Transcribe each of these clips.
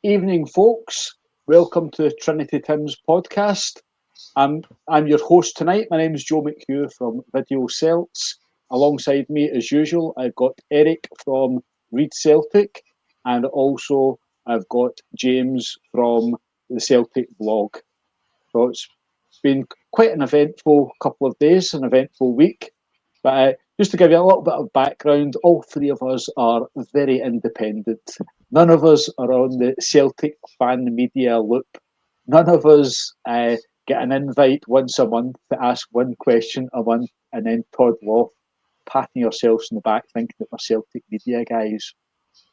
Evening, folks. Welcome to Trinity Tim's podcast. I'm your host tonight. My name is Joe McHugh from Video Celts. Alongside me, as usual, I've got Eric from Read Celtic, and also I've got James from the Celtic blog. So it's been quite an eventful couple of days, an eventful week. But just to give you a little bit of background, all three of us are very independent. None of us are on the Celtic fan media loop. None of us get an invite once a month to ask one question a month and then toddle off, patting yourselves in the back, thinking that we're Celtic media guys.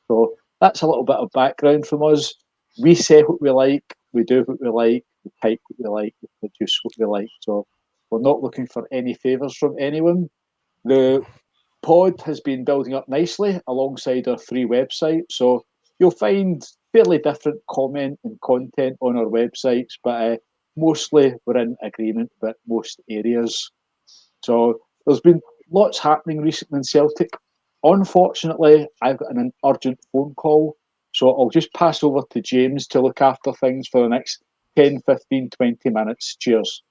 So that's a little bit of background from us. We say what we like, we do what we like, we type what we like, we produce what we like. So we're not looking for any favours from anyone. The pod has been building up nicely alongside our free website. So you'll find fairly different comment and content on our websites, but mostly we're in agreement with most areas. So there's been lots happening recently in Celtic. Unfortunately, I've got an urgent phone call, so I'll just pass over to James to look after things for the next 10, 15, 20 minutes. Cheers.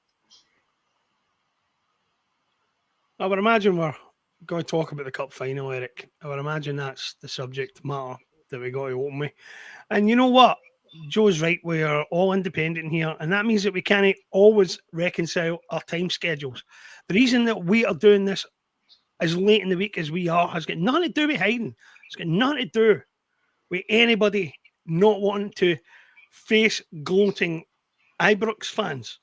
I would imagine we're going to talk about the cup final, Eric. I would imagine that's the subject matter that we got to open with. And you know what? Joe's right. We are all independent here, and that means that we can't always reconcile our time schedules. The reason that we are doing this as late in the week as we are has got nothing to do with hiding. It's got nothing to do with anybody not wanting to face gloating Ibrox fans.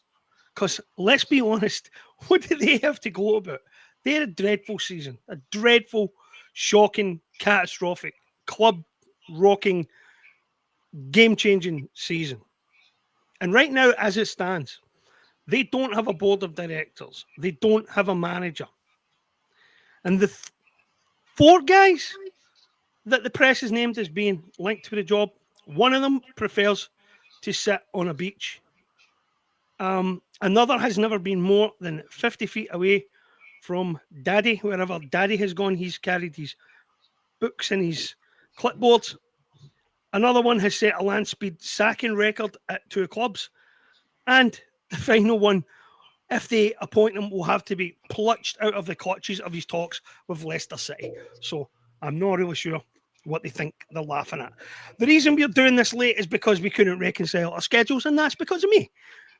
Because let's be honest, what do they have to gloat about? They had a dreadful season, a dreadful, shocking, catastrophic, club rocking, game changing season. And right now, as it stands, they don't have a board of directors, they don't have a manager. And the four guys that the press is named as being linked to the job, one of them prefers to sit on a beach. Another has never been more than 50 feet away from Daddy. Wherever Daddy has gone, he's carried his books and his clipboards. Another one has set a land speed sacking record at two clubs. And the final one, if they appoint him, will have to be plucked out of the clutches of his talks with Leicester City. So I'm not really sure what they think they're laughing at. The reason we're doing this late is because we couldn't reconcile our schedules, and that's because of me.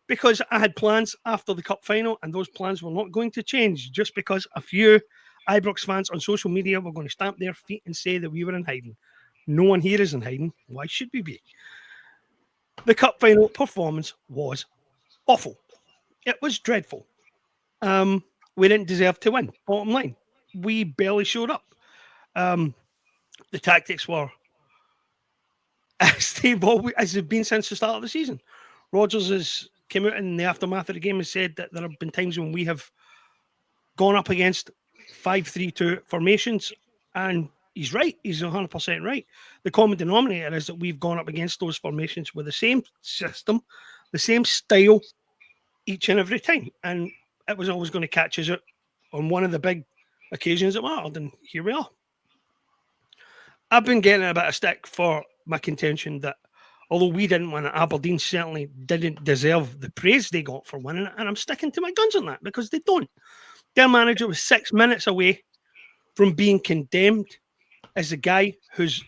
Because I had plans after the cup final, and those plans were not going to change just because a few Ibrox fans on social media were going to stamp their feet and say that we were in hiding. No one here is in hiding. Why should we be? The cup final performance was awful. It was dreadful. We didn't deserve to win. Bottom line, we barely showed up. The tactics were as they've been since the start of the season. Rodgers has came out in the aftermath of the game and said that there have been times when we have gone up against 5-3-2 formations, and he's right. He's 100% right. The common denominator is that we've gone up against those formations with the same system, the same style each and every time, and it was always going to catch us out on one of the big occasions that mattered, and here we are. I've been getting a bit of stick for my contention that although we didn't win it, Aberdeen certainly didn't deserve the praise they got for winning it, and I'm sticking to my guns on that because they don't. Their manager was 6 minutes away from being condemned as a guy whose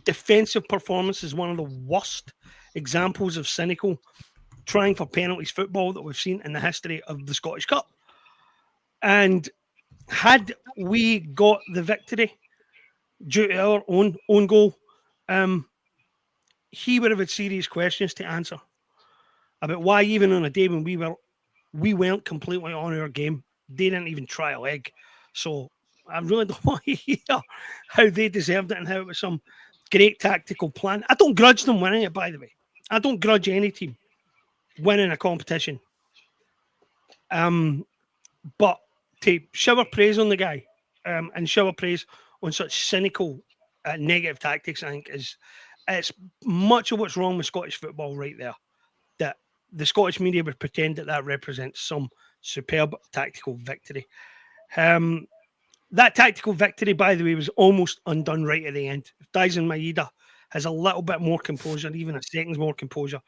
defensive performance is one of the worst examples of cynical trying for penalties football that we've seen in the history of the Scottish Cup. And had we got the victory due to our own goal, he would have had serious questions to answer about why, even on a day when we weren't completely on our game, they didn't even try a leg. So I really don't want to hear how they deserved it and how it was some great tactical plan. I don't grudge them winning it, by the way. I don't grudge any team winning a competition. But to shower praise on the guy and shower praise on such cynical, negative tactics, I think it's much of what's wrong with Scottish football right there. That the Scottish media would pretend that represents some superb tactical victory. That tactical victory, by the way, was almost undone right at the end. If Daisen Maeda has a little bit more composure, even a second's more composure,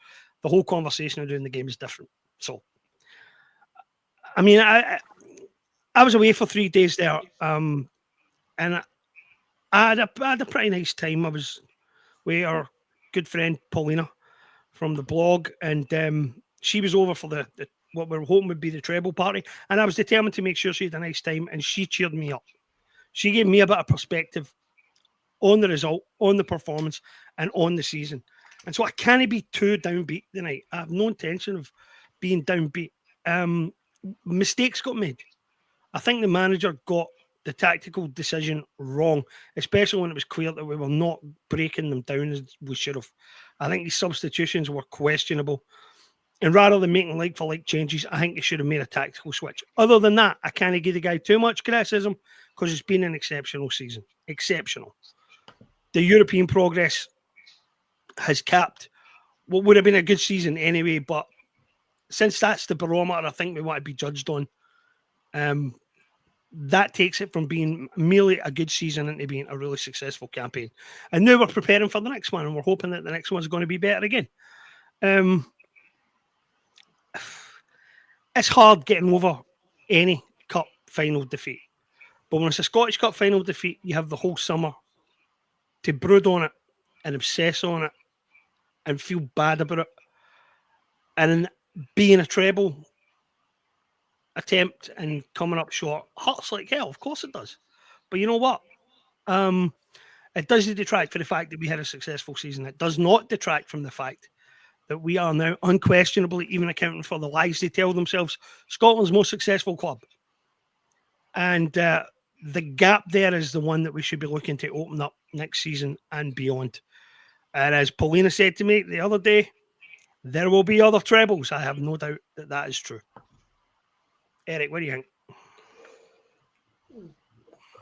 the whole conversation of doing the game is different. So, I mean, I was away for 3 days there, and I had a pretty nice time. I was with our good friend Paulina from the blog, and she was over for the what we were hoping would be the treble party, and I was determined to make sure she had a nice time, and she cheered me up. She gave me a bit of perspective on the result, on the performance, and on the season. And so I can't be too downbeat tonight. I have no intention of being downbeat. Mistakes got made. I think the manager got the tactical decision wrong, especially when it was clear that we were not breaking them down as we should have. I think these substitutions were questionable. And rather than making like-for-like changes, I think he should have made a tactical switch. Other than that, I can't give the guy too much criticism because it's been an exceptional season. Exceptional. The European progress has capped what would have been a good season anyway, but since that's the barometer I think we want to be judged on, that takes it from being merely a good season into being a really successful campaign. And now we're preparing for the next one, and we're hoping that the next one's going to be better again. It's hard getting over any cup final defeat. But when it's a Scottish Cup final defeat, you have the whole summer to brood on it and obsess on it and feel bad about it. And being a treble attempt and coming up short hurts like hell. Of course it does. But you know what? It doesn't detract from the fact that we had a successful season. It does not detract from the fact that we are now unquestionably, even accounting for the lies they tell themselves, Scotland's most successful club. And the gap there is the one that we should be looking to open up next season and beyond. And as Paulina said to me the other day, there will be other trebles. I have no doubt that that is true. Eric, what do you think?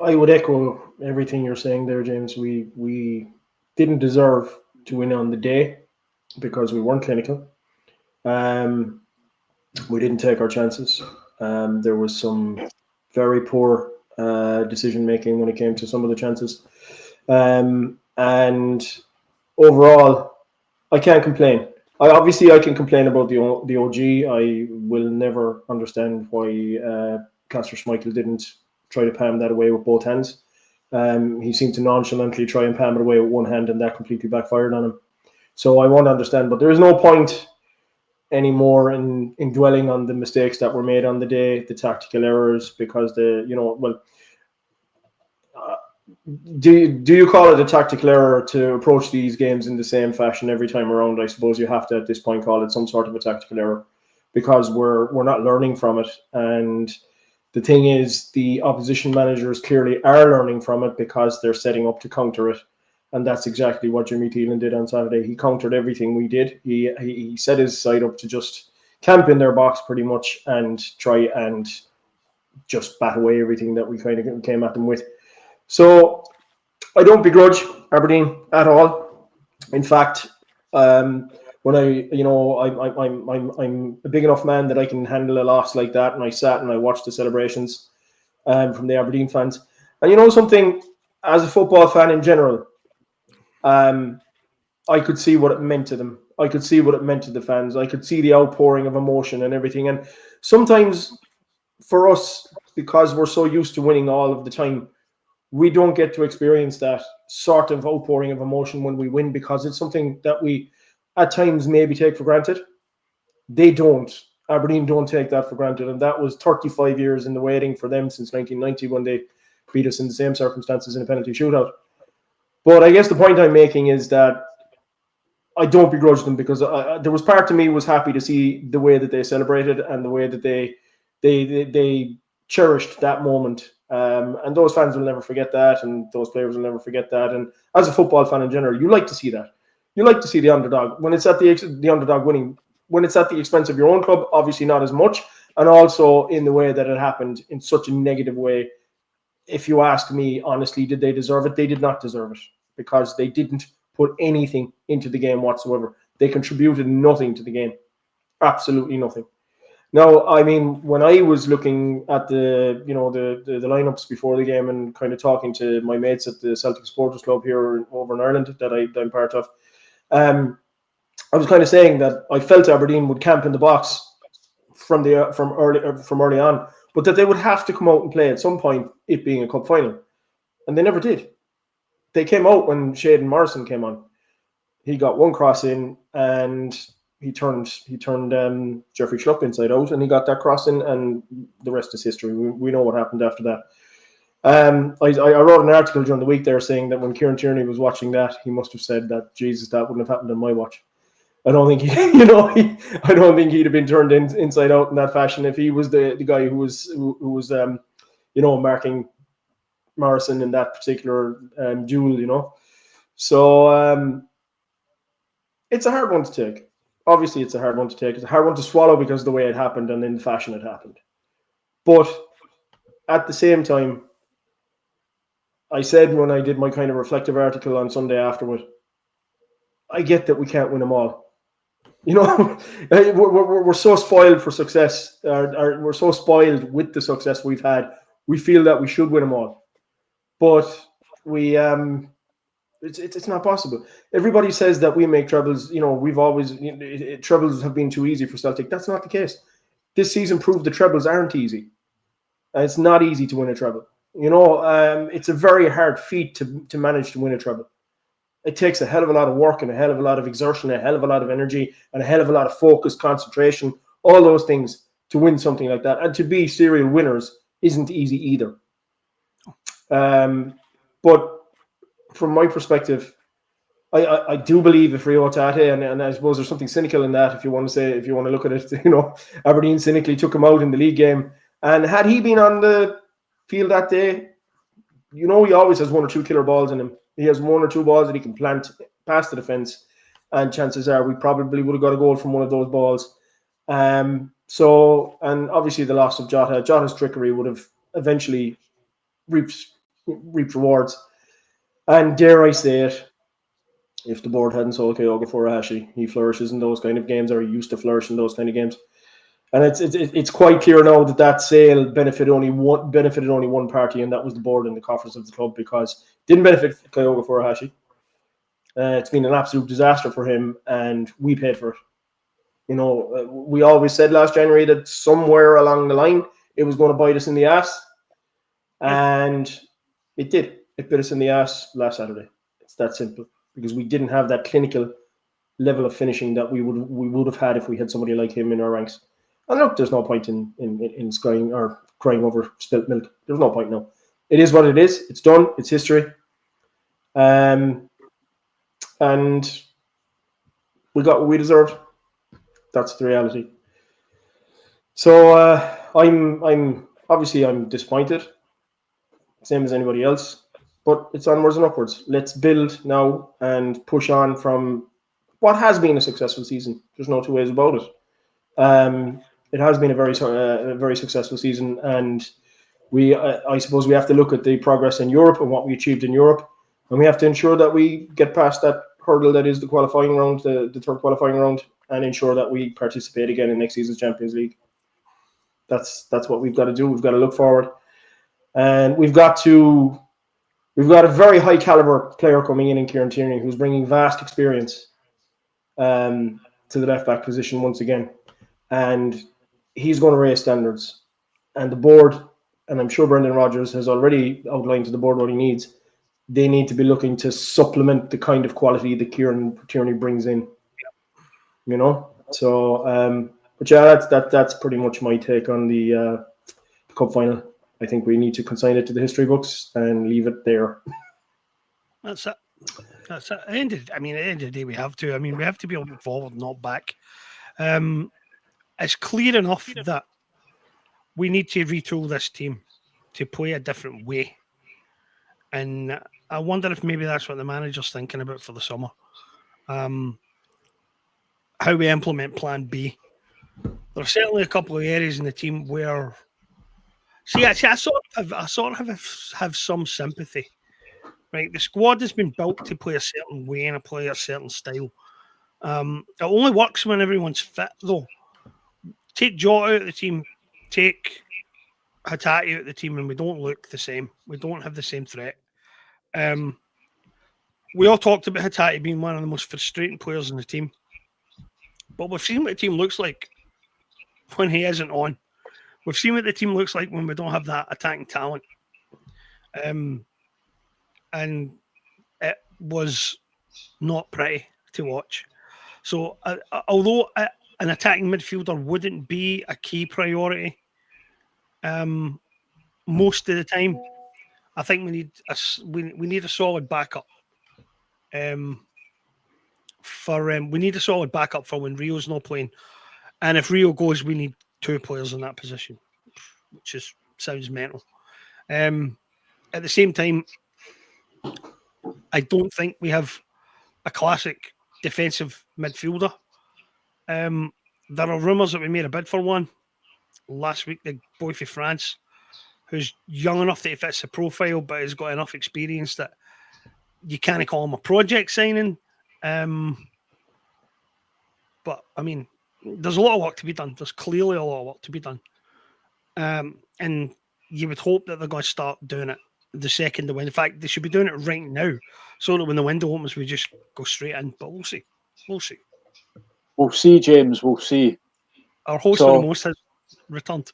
I would echo everything you're saying there, James. We didn't deserve to win on the day because we weren't clinical. We didn't take our chances. There was some very poor decision making when it came to some of the chances. And overall, I can't complain. I can complain about the OG. I will never understand why Casper Schmeichel didn't try to palm that away with both hands. He seemed to nonchalantly try and palm it away with one hand, and that completely backfired on him. So I won't understand, but there is no point anymore in dwelling on the mistakes that were made on the day, the tactical errors, because do you call it a tactical error to approach these games in the same fashion every time around? I suppose you have to at this point call it some sort of a tactical error because we're not learning from it. And the thing is, the opposition managers clearly are learning from it because they're setting up to counter it. And that's exactly what Jimmy Thielen did on Saturday. He countered everything we did. He set his side up to just camp in their box pretty much and try and just bat away everything that we kind of came at them with. So I don't begrudge Aberdeen at all. In fact, when I'm a big enough man that I can handle a loss like that, and I sat and I watched the celebrations from the Aberdeen fans. And you know something, as a football fan in general, I could see what it meant to them. I could see what it meant to the fans. I could see the outpouring of emotion and everything. And sometimes for us, because we're so used to winning all of the time, we don't get to experience that sort of outpouring of emotion when we win because it's something that we at times maybe take for granted. They don't. Aberdeen don't take that for granted. And that was 35 years in the waiting for them since 1990 when they beat us in the same circumstances in a penalty shootout. But I guess the point I'm making is that I don't begrudge them because there was part of me was happy to see the way that they celebrated and the way that they cherished that moment. And those fans will never forget that, and those players will never forget that. And as a football fan in general, you like to see that. You like to see the underdog when it's at the underdog winning. When it's at the expense of your own club, obviously not as much, and also in the way that it happened in such a negative way. If you ask me honestly, did they deserve it? They did not deserve it because they didn't put anything into the game whatsoever. They contributed nothing to the game. Absolutely nothing. Now, I mean, when I was looking at the lineups before the game and kind of talking to my mates at the Celtic Supporters Club here over in Ireland that I'm part of, I was kind of saying that I felt Aberdeen would camp in the box from early on, but that they would have to come out and play at some point, it being a cup final, and they never did. They came out when Shayden Morrison came on. He got one cross in, and he turned Jeffrey Schlupp inside out, and he got that cross in, and the rest is history. We know what happened after that. I wrote an article during the week there saying that when Kieran Tierney was watching that, he must have said that, Jesus, that wouldn't have happened on my watch. I don't think I don't think he'd have been turned inside out in that fashion if he was the guy who was marking Morrison in that particular duel. So it's a hard one to take. Obviously, it's a hard one to take. It's a hard one to swallow because of the way it happened and in the fashion it happened. But at the same time, I said when I did my kind of reflective article on Sunday afterward, I get that we can't win them all. We're so spoiled for success. We're so spoiled with the success we've had. We feel that we should win them all, but we it's not possible. Everybody says that we make trebles. We've always trebles have been too easy for Celtic. That's not the case. This season proved the trebles aren't easy. It's not easy to win a treble. It's a very hard feat to manage to win a treble. It takes a hell of a lot of work and a hell of a lot of exertion, a hell of a lot of energy, and a hell of a lot of focus, concentration, all those things to win something like that. And to be serial winners isn't easy either. But from my perspective, I do believe if Rio Tate, and I suppose there's something cynical in that if you want to look at it, Aberdeen cynically took him out in the league game. And had he been on the field that day, he always has one or two killer balls in him. He has one or two balls that he can plant past the defence, and chances are we probably would have got a goal from one of those balls. And obviously the loss of Jota's trickery would have eventually reaped rewards. And dare I say it, if the board hadn't sold Kyogo Furuhashi, he flourishes in those kind of games, or he used to flourish in those kind of games. And it's quite clear now that sale benefited only one party, and that was the board and the coffers of the club, because it didn't benefit Kyogo Furuhashi. It's been an absolute disaster for him, and we paid for it. We always said last January that somewhere along the line it was going to bite us in the ass, and it did. It bit us in the ass last Saturday. It's that simple, because we didn't have that clinical level of finishing that we would have had if we had somebody like him in our ranks. And look, there's no point in scrying or crying over spilt milk. There's no point now. It is what it is. It's done. It's history. And we got what we deserved. That's the reality. So I'm disappointed, same as anybody else. But it's onwards and upwards. Let's build now and push on from what has been a successful season. There's no two ways about it. It has been a very successful season, and I suppose we have to look at the progress in Europe and what we achieved in Europe, and we have to ensure that we get past that hurdle that is the qualifying round, the third qualifying round, and ensure that we participate again in next season's Champions League. That's what we've got to do. We've got to look forward, and we've got a very high caliber player coming in Kieran Tierney, who's bringing vast experience to the left back position once again, and he's going to raise standards. And the board, and I'm sure Brendan Rodgers has already outlined to the board what he needs. They need to be looking to supplement the kind of quality that Kieran Tierney brings in. So but yeah, that's pretty much my take on the cup final. I think we need to consign it to the history books and leave it there. That's it. At the end of the day, we have to. We have to be looking forward, not back. It's clear enough that we need to retool this team to play a different way. And I wonder if maybe that's what the manager's thinking about for the summer. How we implement Plan B. There are certainly a couple of areas in the team where, I sort of have some sympathy. Right, the squad has been built to play a certain way and play a certain style. It only works when everyone's fit, though. take Jota out of the team, take Hatate out of the team, and we don't look the same. We don't have the same threat. We all talked about Hatate being one of the most frustrating players in the team, but we've seen what the team looks like when he isn't on. We've seen what the team looks like when we don't have that attacking talent. And it was not pretty to watch. So although an attacking midfielder wouldn't be a key priority most of the time, I think we need a solid backup. We need a solid backup for when Rio's not playing. And if Rio goes, we need 2 players in that position, which sounds mental. At the same time, I don't think we have a classic defensive midfielder. There are rumours that we made a bid for one last week, the boy from France, who's young enough that he fits the profile, but has got enough experience that you can't call him a project signing. But, I mean, there's a lot of work to be done. There's clearly a lot of work to be done. And you would hope that they're going to start doing it the second the window. In fact, they should be doing it right now so that when the window opens, we just go straight in. But we'll see. We'll see. We'll see, James. We'll see. Our host for the most has returned.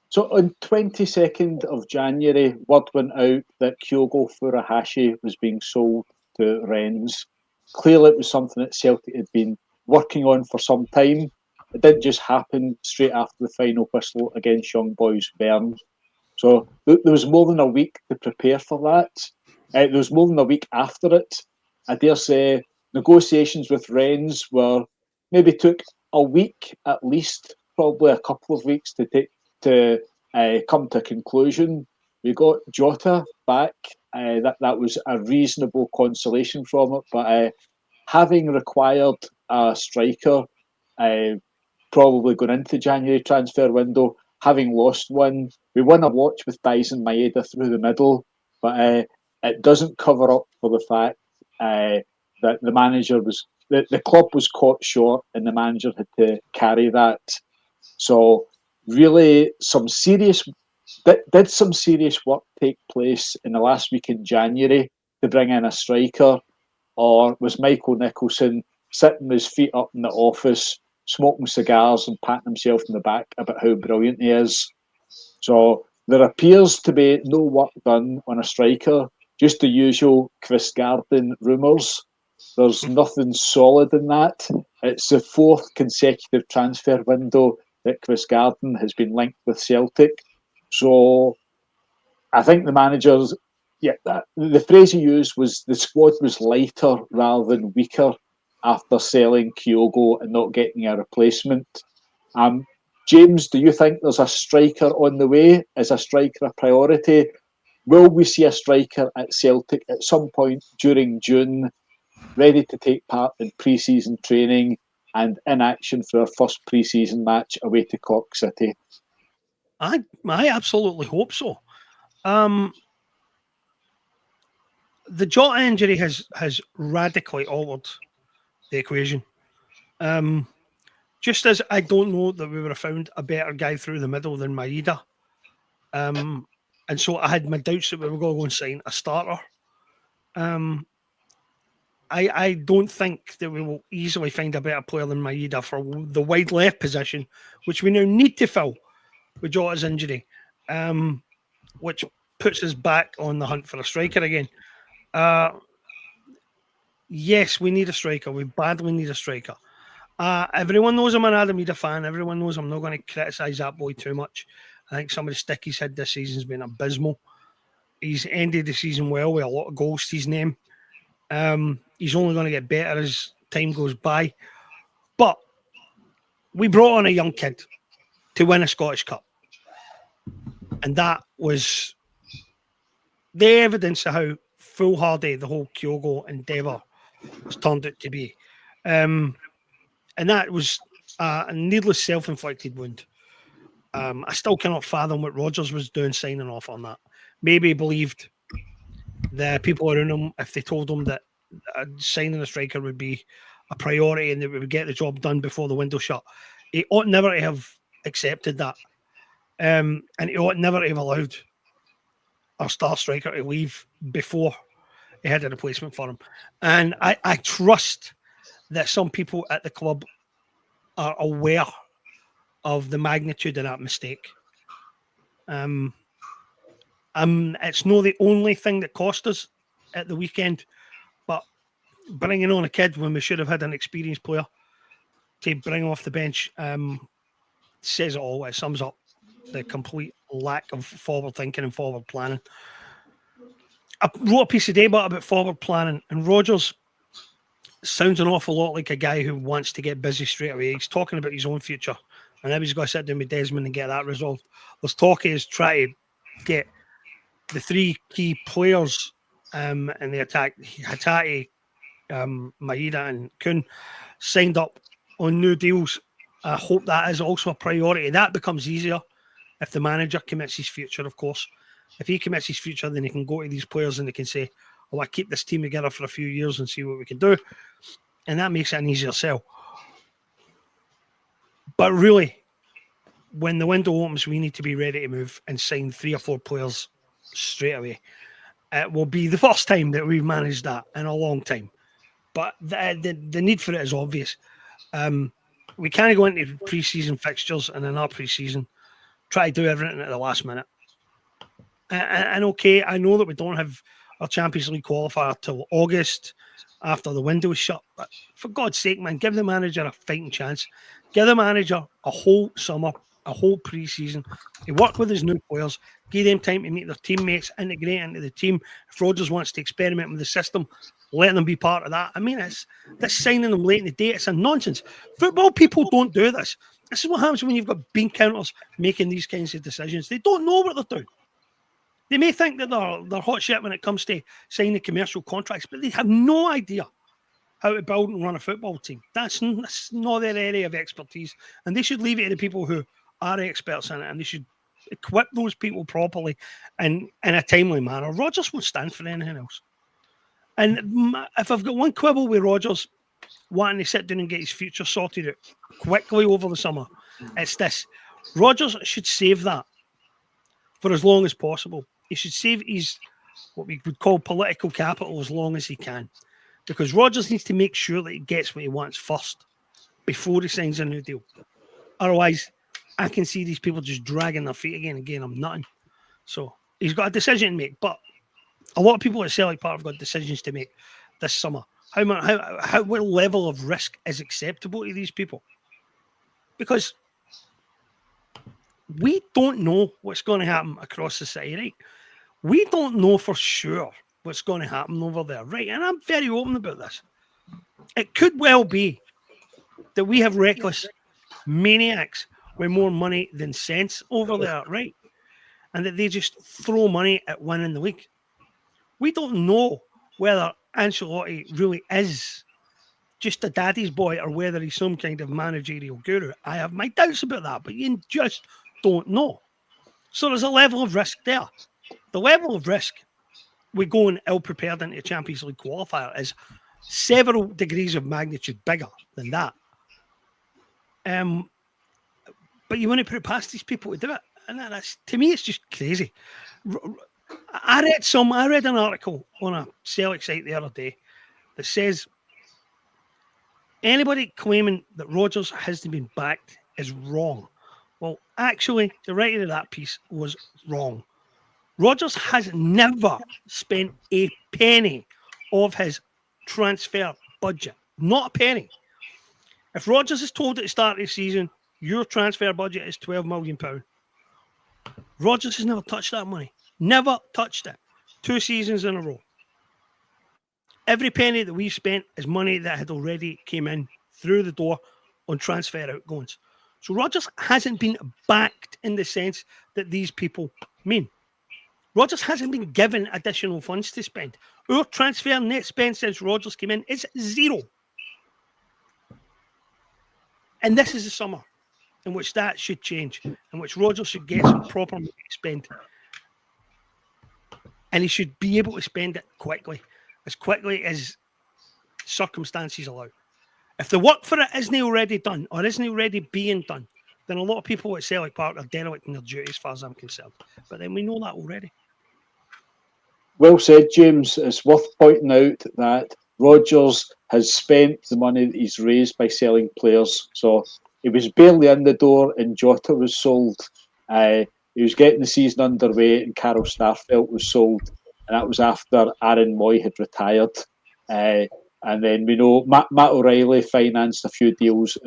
So on 22nd of January, word went out that Kyogo Furuhashi was being sold to Rennes. Clearly, it was something that Celtic had been working on for some time. It didn't just happen straight after the final whistle against Young Boys Bern. So there was more than a week to prepare for that. There was more than a week after it. I dare say negotiations with Rennes maybe took a week at least, probably a couple of weeks to come to a conclusion. We got Jota back. That was a reasonable consolation from it. But having required a striker, probably going into January transfer window, having lost one, we won a watch with Dyson Maeda through the middle, but it doesn't cover up for the fact that the manager the club was caught short and the manager had to carry that. So really, some serious work take place in the last week in January to bring in a striker, or was Michael Nicholson sitting with his feet up in the office, smoking cigars and patting himself in the back about how brilliant he is? So there appears to be no work done on a striker, just the usual Chris Garden rumours. There's nothing solid in that. It's the 4th consecutive transfer window that Chris Garden has been linked with Celtic. So I think the managers, the phrase he used was the squad was lighter rather than weaker after selling Kyogo and not getting a replacement. James, do you think there's a striker on the way? Is a striker a priority? Will we see a striker at Celtic at some point during June, ready to take part in pre-season training and in action for our first pre-season match away to Cork City? I absolutely hope so. The Jota injury has radically altered the equation. Just as I don't know that we would have found a better guy through the middle than Maeda. And so I had my doubts that we were going to go and sign a starter. I don't think that we will easily find a better player than Maeda for the wide left position, which we now need to fill with Jota's injury, which puts us back on the hunt for a striker again. Yes, we need a striker. We badly need a striker. Everyone knows I'm an Adam Maeda fan. Everyone knows I'm not going to criticise that boy too much. I think some of the stick he's had this season has been abysmal. He's ended the season well with a lot of goals to his name. He's only going to get better as time goes by. But we brought on a young kid to win a Scottish Cup. And that was the evidence of how foolhardy the whole Kyogo endeavour has turned out to be. And that was a needless self-inflicted wound. I still cannot fathom what Rodgers was doing signing off on that. Maybe he believed the people around him, if they told him that signing a striker would be a priority and that we would get the job done before the window shut. He ought never to have accepted that. And he ought never have allowed our star striker to leave before he had a replacement for him. And I trust that some people at the club are aware of the magnitude of that mistake. It's not the only thing that cost us at the weekend, but bringing on a kid when we should have had an experienced player to bring off the bench says it all. It sums up the complete lack of forward thinking and forward planning. I wrote a piece today about forward planning, and Rodgers sounds an awful lot like a guy who wants to get busy straight away. He's talking about his own future, and now he's got to sit down with Desmond and get that resolved. There's talk is try to get the three key players in the attack, Hatate, Maeda and Kuhn, signed up on new deals. I hope that is also a priority. That becomes easier if the manager commits his future, of course. If he commits his future, then he can go to these players and they can say, I keep this team together for a few years and see what we can do. And that makes it an easier sell. But really, when the window opens, we need to be ready to move and sign 3 or 4 players straight away. It will be the first time that we've managed that in a long time. But the need for it is obvious. We can't go into pre-season fixtures and in our pre-season try to do everything at the last minute. And okay, I know that we don't have our Champions League qualifier till August after the window is shut. But for God's sake, man, give the manager a fighting chance. Give the manager a whole summer, a whole pre-season. He work with his new players, give them time to meet their teammates, integrate into the team. If Rodgers wants to experiment with the system, let them be part of that. I mean, it's this signing them late in the day. It's a nonsense. Football people don't do this. This is what happens when you've got bean counters making these kinds of decisions. They don't know what they're doing. They may think that they're hot shit when it comes to signing commercial contracts, but they have no idea how to build and run a football team. That's not their area of expertise. And they should leave it to the people who are experts in it, and they should equip those people properly and in a timely manner. Rodgers won't stand for anything else. And if I've got one quibble with Rodgers wanting to sit down and get his future sorted out quickly over the summer, it's this. Rodgers should save that for as long as possible. He should save his, what we would call political capital, as long as he can. Because Rodgers needs to make sure that he gets what he wants first before he signs a new deal. Otherwise, I can see these people just dragging their feet again. I'm nothing. So he's got a decision to make. But a lot of people at Celtic Park have got decisions to make this summer. What level of risk is acceptable to these people? Because we don't know what's going to happen across the city, right? We don't know for sure what's going to happen over there, right? And I'm very open about this. It could well be that we have reckless maniacs with more money than sense over there, right? And that they just throw money at winning the league. We don't know whether Ancelotti really is just a daddy's boy or whether he's some kind of managerial guru. I have my doubts about that, but you just don't know. So there's a level of risk there. The level of risk we going ill-prepared into a Champions League qualifier is several degrees of magnitude bigger than that. But you want to put it past these people to do it. And that's, to me, it's just crazy. I read an article on a Celtic site the other day that says anybody claiming that Rodgers hasn't been backed is wrong. Well, actually, the writer of that piece was wrong. Rodgers has never spent a penny of his transfer budget. Not a penny. If Rodgers is told at the start of the season, your transfer budget is £12 million, Rodgers has never touched that money. Never touched it. 2 seasons in a row. Every penny that we've spent is money that had already came in through the door on transfer outgoings. So Rodgers hasn't been backed in the sense that these people mean. Rodgers hasn't been given additional funds to spend. Our transfer net spend since Rodgers came in is 0. And this is the summer in which that should change, in which Rodgers should get some proper money to spend. And he should be able to spend it quickly as circumstances allow. If the work for it isn't already done or isn't already being done, then a lot of people at Celtic Park are derelict in their duty as far as I'm concerned. But then we know that already. Well said, James. It's worth pointing out that Rodgers has spent the money that he's raised by selling players. So he was barely in the door and Jota was sold. He was getting the season underway and Carol Starfelt was sold. And that was after Aaron Moy had retired. And then we know Matt O'Reilly financed a few deals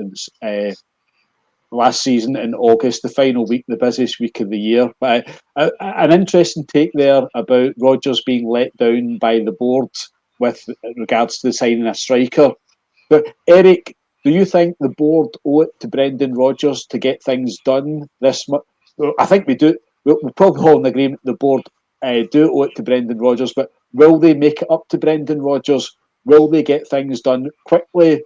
last season in August, the final week, the busiest week of the year. But an interesting take there about Rodgers being let down by the board with regards to signing a striker. But Eric, do you think the board owe it to Brendan Rodgers to get things done this month? I think we do. We're probably all in agreement the board do owe it to Brendan Rodgers, but will they make it up to Brendan Rodgers? Will they get things done quickly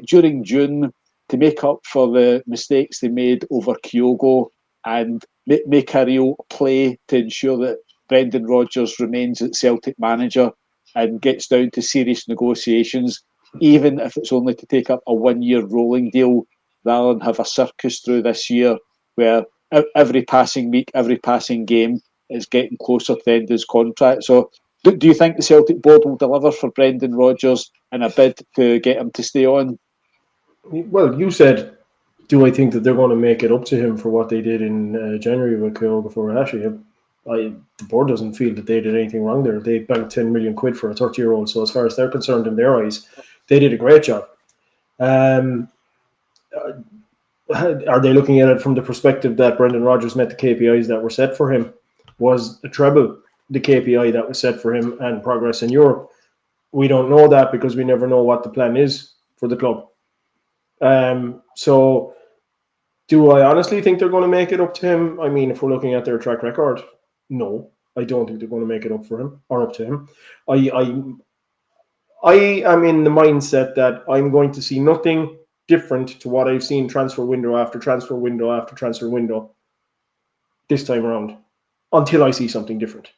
during June to make up for the mistakes they made over Kyogo and make a real play to ensure that Brendan Rodgers remains at Celtic manager and gets down to serious negotiations, even if it's only to take up a 1-year rolling deal rather than have a circus through this year where every passing week, every passing game is getting closer to the end of his contract. So do you think the Celtic board will deliver for Brendan Rodgers in a bid to get him to stay on? Well, you said, do I think that they're going to make it up to him for what they did in January with Kyogo Furuhashi? The board doesn't feel that they did anything wrong there. They banked 10 million quid for a 30-year-old. So as far as they're concerned, in their eyes, they did a great job. Are they looking at it from the perspective that Brendan Rodgers met the KPIs that were set for him? Was a treble the KPI that was set for him and progress in Europe? We don't know that because we never know what the plan is for the club. So do I honestly think they're going to make it up to him? I mean, if we're looking at their track record, no, I don't think they're going to make it up for him or up to him. I am in the mindset that I'm going to see nothing different to what I've seen transfer window after transfer window after transfer window this time around until I see something different.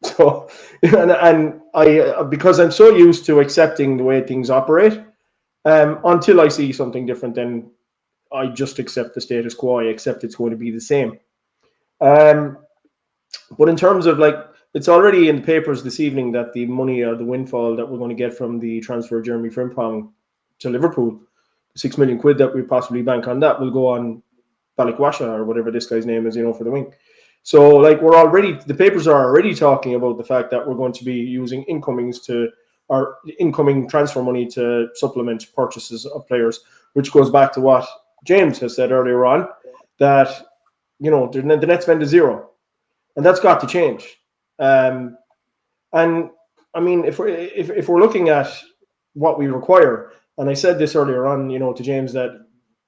So, and I, because I'm so used to accepting the way things operate, until I see something different, then I just accept the status quo. I accept it's going to be the same. But in terms of it's already in the papers this evening that the money or the windfall that we're going to get from the transfer of Jeremy Frimpong to Liverpool, 6 million quid that we possibly bank on that will go on Balikwisha or whatever this guy's name is, for the wing. So the papers are already talking about the fact that we're going to be using incoming transfer money to supplement purchases of players, which goes back to what James has said earlier on, that the net spend is zero, and that's got to change. And I mean, if we're looking at what we require, and I said this earlier on, to James, that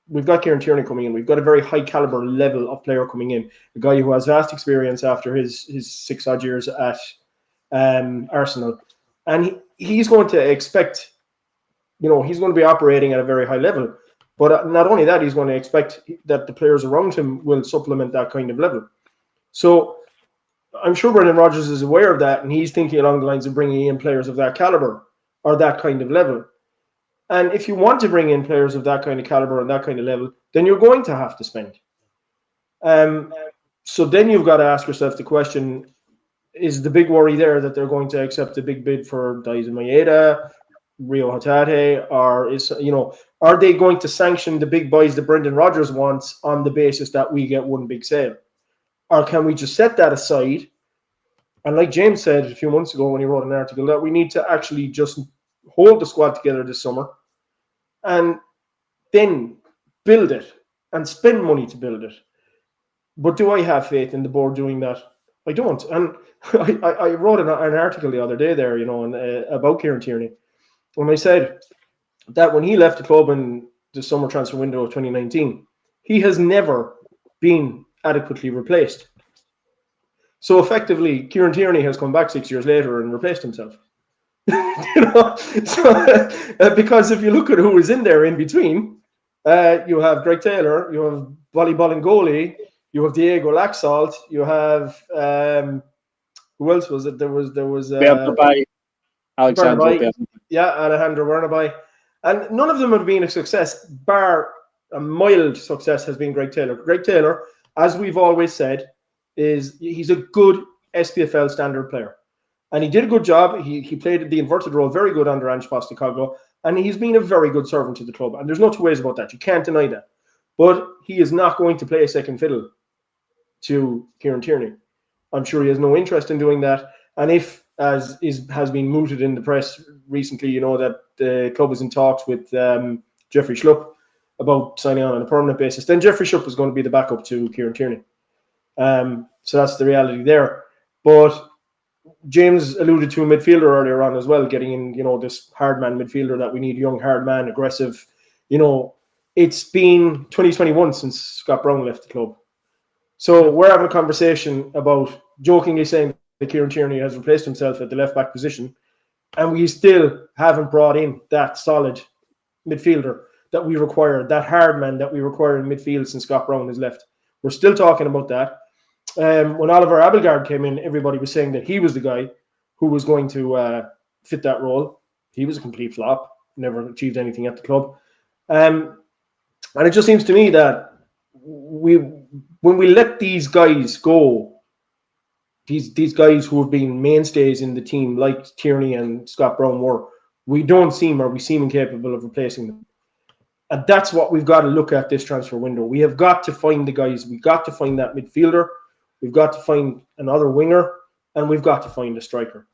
we've got Kieran Tierney coming in, we've got a very high caliber level of player coming in, a guy who has vast experience after his 6 odd years at Arsenal, and he's going to expect, he's going to be operating at a very high level. But not only that, he's going to expect that the players around him will supplement that kind of level. So I'm sure Brendan Rodgers is aware of that, and he's thinking along the lines of bringing in players of that caliber or that kind of level. And if you want to bring in players of that kind of caliber and that kind of level, then you're going to have to spend. So then you've got to ask yourself the question, is the big worry there that they're going to accept a big bid for Daizen Maeda, Rio Hatate, or are they going to sanction the big buys that Brendan Rodgers wants on the basis that we get one big sale? Or can we just set that aside? And like James said a few months ago when he wrote an article, that we need to actually just hold the squad together this summer and then build it and spend money to build it. But do I have faith in the board doing that? I don't. And I wrote an article the other day there, about Kieran Tierney. When I said that when he left the club in the summer transfer window of 2019, he has never been adequately replaced. So effectively, Kieran Tierney has come back 6 years later and replaced himself. Because if you look at who was in there in between, you have Greg Taylor, you have Bali Bolingoli, you have Diego Laxalt, you have who else was it? There was Bernabei, Alexandro Bernabei. Yeah, Alejandro Bernabei. And none of them have been a success, bar a mild success has been Greg Taylor. Greg Taylor, as we've always said, he's a good SPFL standard player. And he did a good job. He played the inverted role very good under Ange Postecoglou, and he's been a very good servant to the club. And there's no two ways about that. You can't deny that. But he is not going to play second fiddle to Kieran Tierney. I'm sure he has no interest in doing that. And if, as has been mooted in the press recently, that the club is in talks with Jeffrey Schlupp about signing on a permanent basis, then Jeffrey Schlupp is going to be the backup to Kieran Tierney. So that's the reality there. But James alluded to a midfielder earlier on as well, getting in, this hard man midfielder that we need, young hard man, aggressive. It's been 2021 since Scott Brown left the club. So we're having a conversation about jokingly saying that Kieran Tierney has replaced himself at the left back position, and we still haven't brought in that solid midfielder that we require, that hard man that we require in midfield since Scott Brown has left. We're still talking about that. When Oliver Abelgard came in, everybody was saying that he was the guy who was going to fit that role. He was a complete flop, never achieved anything at the club. And it just seems to me that when we let these guys go, these guys who have been mainstays in the team, like Tierney and Scott Brown were, we seem incapable of replacing them. And that's what we've got to look at this transfer window. We have got to find the guys. We've got to find that midfielder. We've got to find another winger, and we've got to find a striker.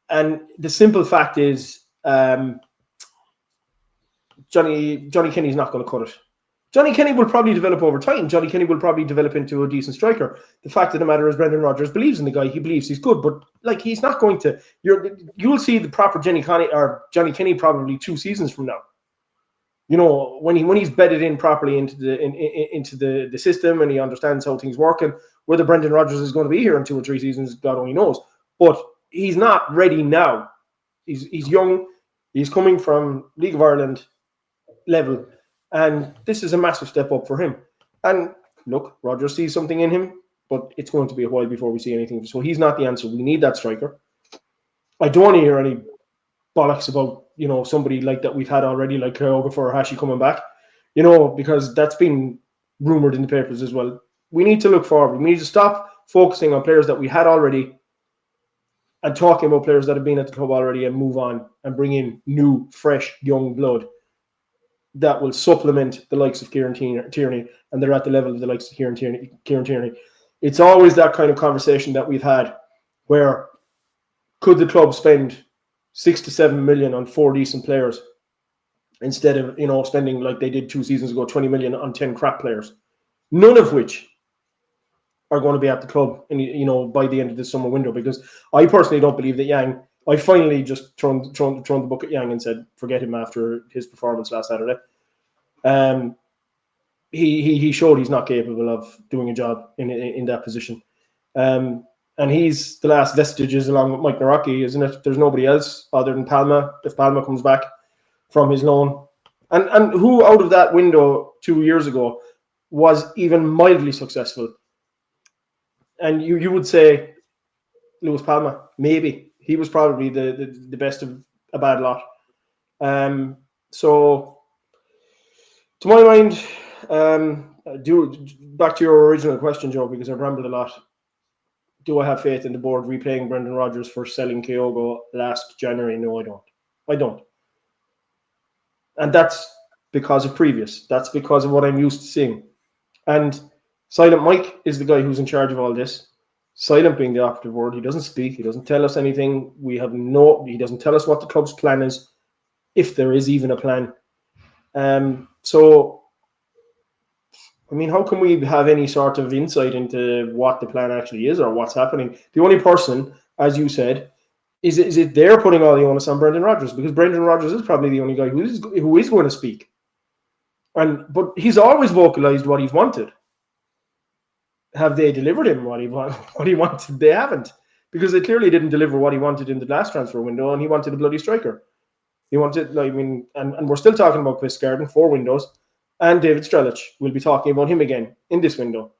And the simple fact is, Johnny Kenny's not going to cut it. Johnny Kenny will probably develop over time. Johnny Kenny will probably develop into a decent striker. The fact of the matter is, Brendan Rodgers believes in the guy. He believes he's good, but he's not going to. You'll see the proper Johnny Kenny probably 2 seasons from now. When he's bedded in properly into the system and he understands how things work, and whether Brendan Rodgers is going to be here in 2 or 3 seasons, God only knows. But he's not ready now. He's young. He's coming from League of Ireland level, and this is a massive step up for him. And look, Rodgers sees something in him, but it's going to be a while before we see anything. So he's not the answer. We need that striker. I don't want to hear any bollocks about somebody like that we've had already, like Kyogo or Hashi coming back, because that's been rumored in the papers as well. We need to look forward. We need to stop focusing on players that we had already and talking about players that have been at the club already, and move on and bring in new, fresh, young blood that will supplement the likes of Kieran Tierney, and they're at the level of the likes of Kieran Tierney. It's always that kind of conversation that we've had, where could the club spend 6 to 7 million on 4 decent players instead of spending, like they did 2 seasons ago, 20 million on 10 crap players, none of which are going to be at the club by the end of the summer window. Because I personally don't believe that Yang, I finally just thrown the book at Yang and said forget him after his performance last Saturday. He showed he's not capable of doing a job in that position. And he's the last vestiges, along with Mike Naraki, isn't it? There's nobody else other than Palma, if Palma comes back from his loan. And who out of that window 2 years ago was even mildly successful? And you would say Luis Palma, maybe. He was probably the best of a bad lot. So, to my mind, back to your original question, Joe, because I've rambled a lot. Do I have faith in the board repaying Brendan Rodgers for selling Kyogo last January? No, I don't. And that's because of previous. That's because of what I'm used to seeing. And Silent Mike is the guy who's in charge of all this. Silent being the operative word. He doesn't speak. He doesn't tell us anything. He doesn't tell us what the club's plan is, if there is even a plan. So, I mean, how can we have any sort of insight into what the plan actually is or what's happening? The only person, as you said, is it they're putting all the onus on Brendan Rodgers, because Brendan Rodgers is probably the only guy who is going to speak. But he's always vocalized what he's wanted. Have they delivered him what he wanted? They haven't, because they clearly didn't deliver what he wanted in the last transfer window, and he wanted a bloody striker. He wanted, and we're still talking about Chris Garden, 4 windows, and David Strelic. We'll be talking about him again in this window.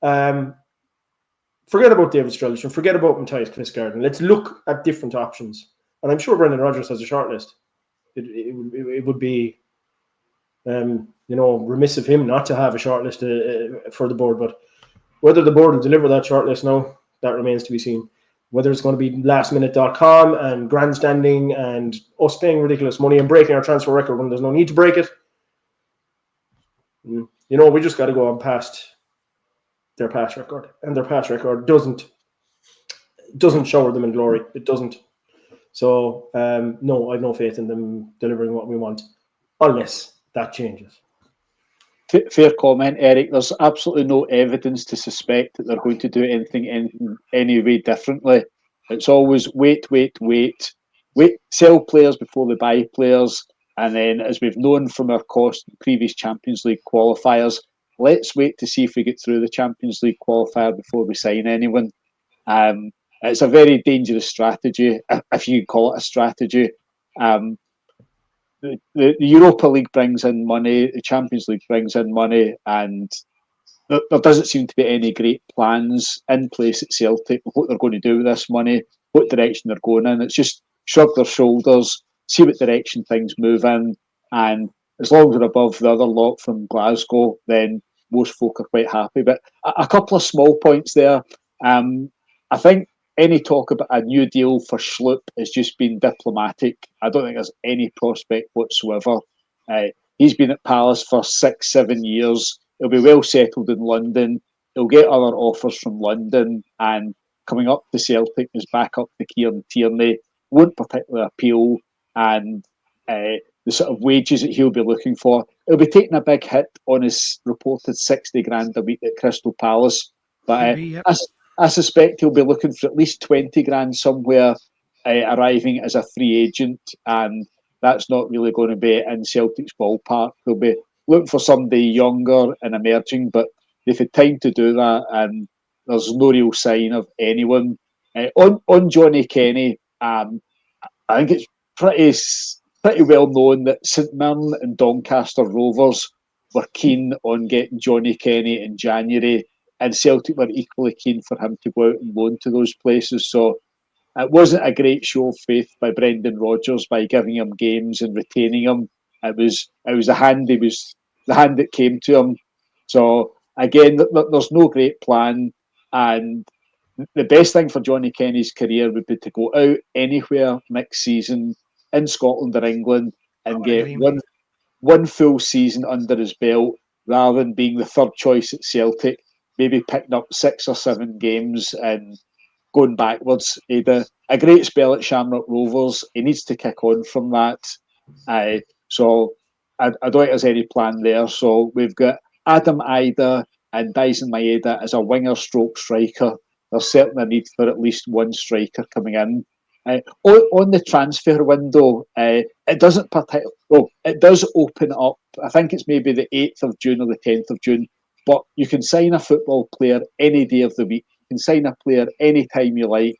Forget about David Strelic and forget about Matthias Chris Garden. Let's look at different options. And I'm sure Brendan Rodgers has a short list. It would be Remiss of him not to have a shortlist for the board. But whether the board will deliver that shortlist now, that remains to be seen. Whether it's going to be lastminute.com and grandstanding and us paying ridiculous money and breaking our transfer record when there's no need to break it. We just got to go on past their past record. And their past record doesn't shower them in glory. It doesn't. So, no, I have no faith in them delivering what we want, unless that changes. Fair comment, Eric. There's absolutely no evidence to suspect that they're going to do anything in any way differently. It's always wait, sell players before they buy players. And then, as we've known from our cost in previous Champions League qualifiers, let's wait to see if we get through the Champions League qualifier before we sign anyone. It's a very dangerous strategy, if you can call it a strategy. The Europa League brings in money, the Champions League brings in money, and there doesn't seem to be any great plans in place at Celtic what they're going to do with this money, what direction they're going in. It's just shrug their shoulders, see what direction things move in, and as long as they're above the other lot from Glasgow, then most folk are quite happy. But a couple of small points there. I think any talk about a new deal for Schlupp has just been diplomatic. I don't think there's any prospect whatsoever. He's been at Palace for 6-7 years. He'll be well settled in London. He'll get other offers from London, and coming up to Celtic is back up to Kieran Tierney won't particularly appeal, and the sort of wages that he'll be looking for, he'll be taking a big hit on his reported 60 grand a week at Crystal Palace. But I suspect he'll be looking for at least 20 grand somewhere, arriving as a free agent, and that's not really going to be in Celtic's ballpark. He'll be looking for somebody younger and emerging, but they've had time to do that, and there's no real sign of anyone. On Johnny Kenny, I think it's pretty well known that St Mirren and Doncaster Rovers were keen on getting Johnny Kenny in January, and Celtic were equally keen for him to go out and loan to those places. So it wasn't a great show of faith by Brendan Rodgers by giving him games and retaining him. It was the hand that came to him. So again, there's no great plan, and the best thing for Johnny Kenny's career would be to go out anywhere next season in Scotland or England and get one full season under his belt, rather than being the third choice at Celtic, maybe picking up 6 or 7 games and going backwards. He had a great spell at Shamrock Rovers. He needs to kick on from that. So I don't think there's any plan there. So we've got Adam Ida and Dyson Maeda as a winger stroke striker. There's certainly a need for at least one striker coming in. On the transfer window, it doesn't particularly. Well, it does open up. I think it's maybe the 8th of June or the 10th of June. But you can sign a football player any day of the week. You can sign a player any time you like.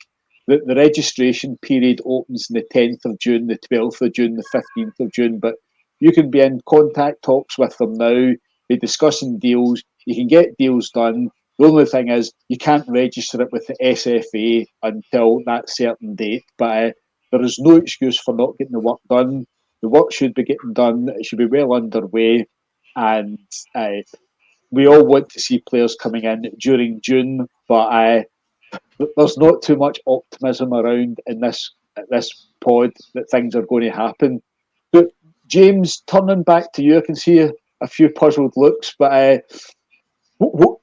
The registration period opens on the 10th of June, the 12th of June, the 15th of June. But you can be in contact talks with them now, be discussing deals. You can get deals done. The only thing is you can't register it with the SFA until that certain date. But there is no excuse for not getting the work done. The work should be getting done. It should be well underway. And we all want to see players coming in during June, but there's not too much optimism around in this pod that things are going to happen. But James, turning back to you, I can see a few puzzled looks, but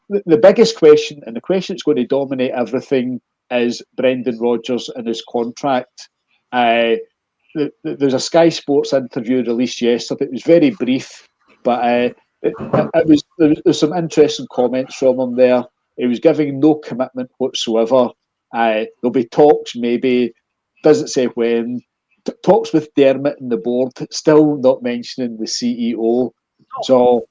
the biggest question, and the question that's going to dominate everything, is Brendan Rodgers and his contract. There's a Sky Sports interview released yesterday. It was very brief, but there's some interesting comments from him there. He was giving no commitment whatsoever. There'll be talks, maybe, doesn't say when. Talks with Dermot and the board, still not mentioning the CEO. So,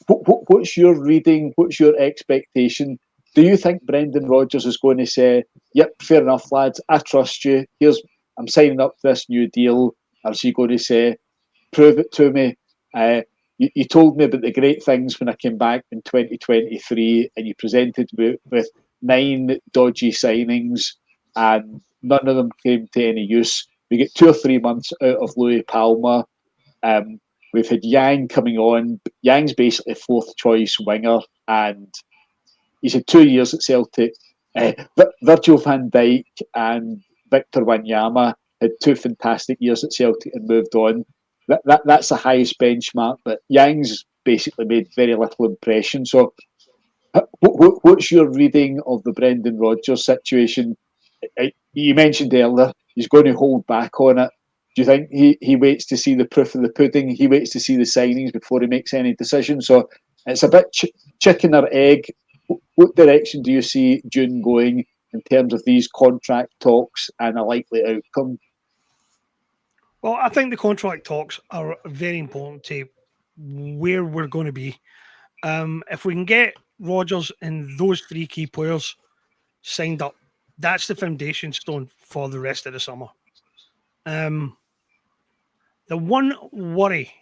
what's your reading? What's your expectation? Do you think Brendan Rodgers is going to say, "Yep, fair enough, lads, I trust you. I'm signing up to this new deal"? Or is he going to say, "Prove it to me"? You told me about the great things when I came back in 2023, and you presented me with 9 dodgy signings, and none of them came to any use. We get 2 or 3 months out of Louis Palmer. We've had Yang coming on. Yang's basically a fourth choice winger, and he's had 2 years at Celtic. Virgil van Dijk and Victor Wanyama had 2 fantastic years at Celtic and moved on. That's the highest benchmark, but Yang's basically made very little impression. So, what's your reading of the Brendan Rodgers situation? You mentioned earlier he's going to hold back on it. Do you think he waits to see the proof of the pudding? He waits to see the signings before he makes any decisions. So it's a bit chicken or egg. What direction do you see June going in terms of these contract talks and a likely outcome? Well, I think the contract talks are very important to where we're going to be. If we can get Rodgers and those 3 key players signed up, that's the foundation stone for the rest of the summer. The one worry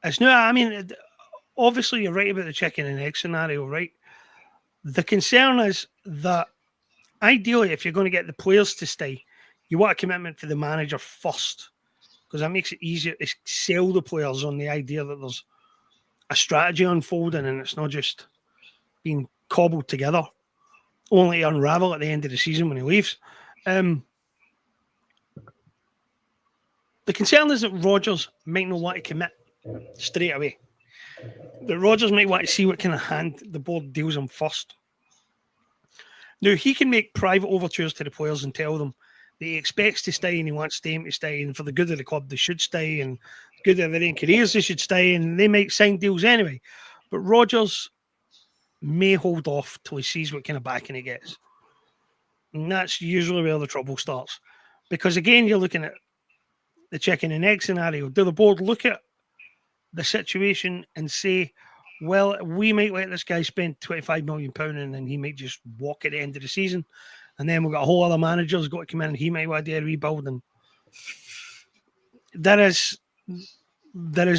is no, I mean, obviously you're right about the chicken and egg scenario, right? The concern is that ideally, if you're going to get the players to stay, you want a commitment to the manager first, because that makes it easier to sell the players on the idea that there's a strategy unfolding and it's not just being cobbled together, only to unravel at the end of the season when he leaves. The concern is that Rodgers might not want to commit straight away. That Rodgers might want to see what kind of hand the board deals him first. Now, he can make private overtures to the players and tell them that he expects to stay and he wants them to stay, and for the good of the club, they should stay, and good of their own careers, they should stay, and they might sign deals anyway. But Rodgers may hold off till he sees what kind of backing he gets. And that's usually where the trouble starts. Because again, you're looking at the chicken and egg scenario. Do the board look at the situation and say, well, we might let this guy spend £25 million and then he might just walk at the end of the season. And then we've got a whole other manager's got to come in and he might want to do a rebuild. And there is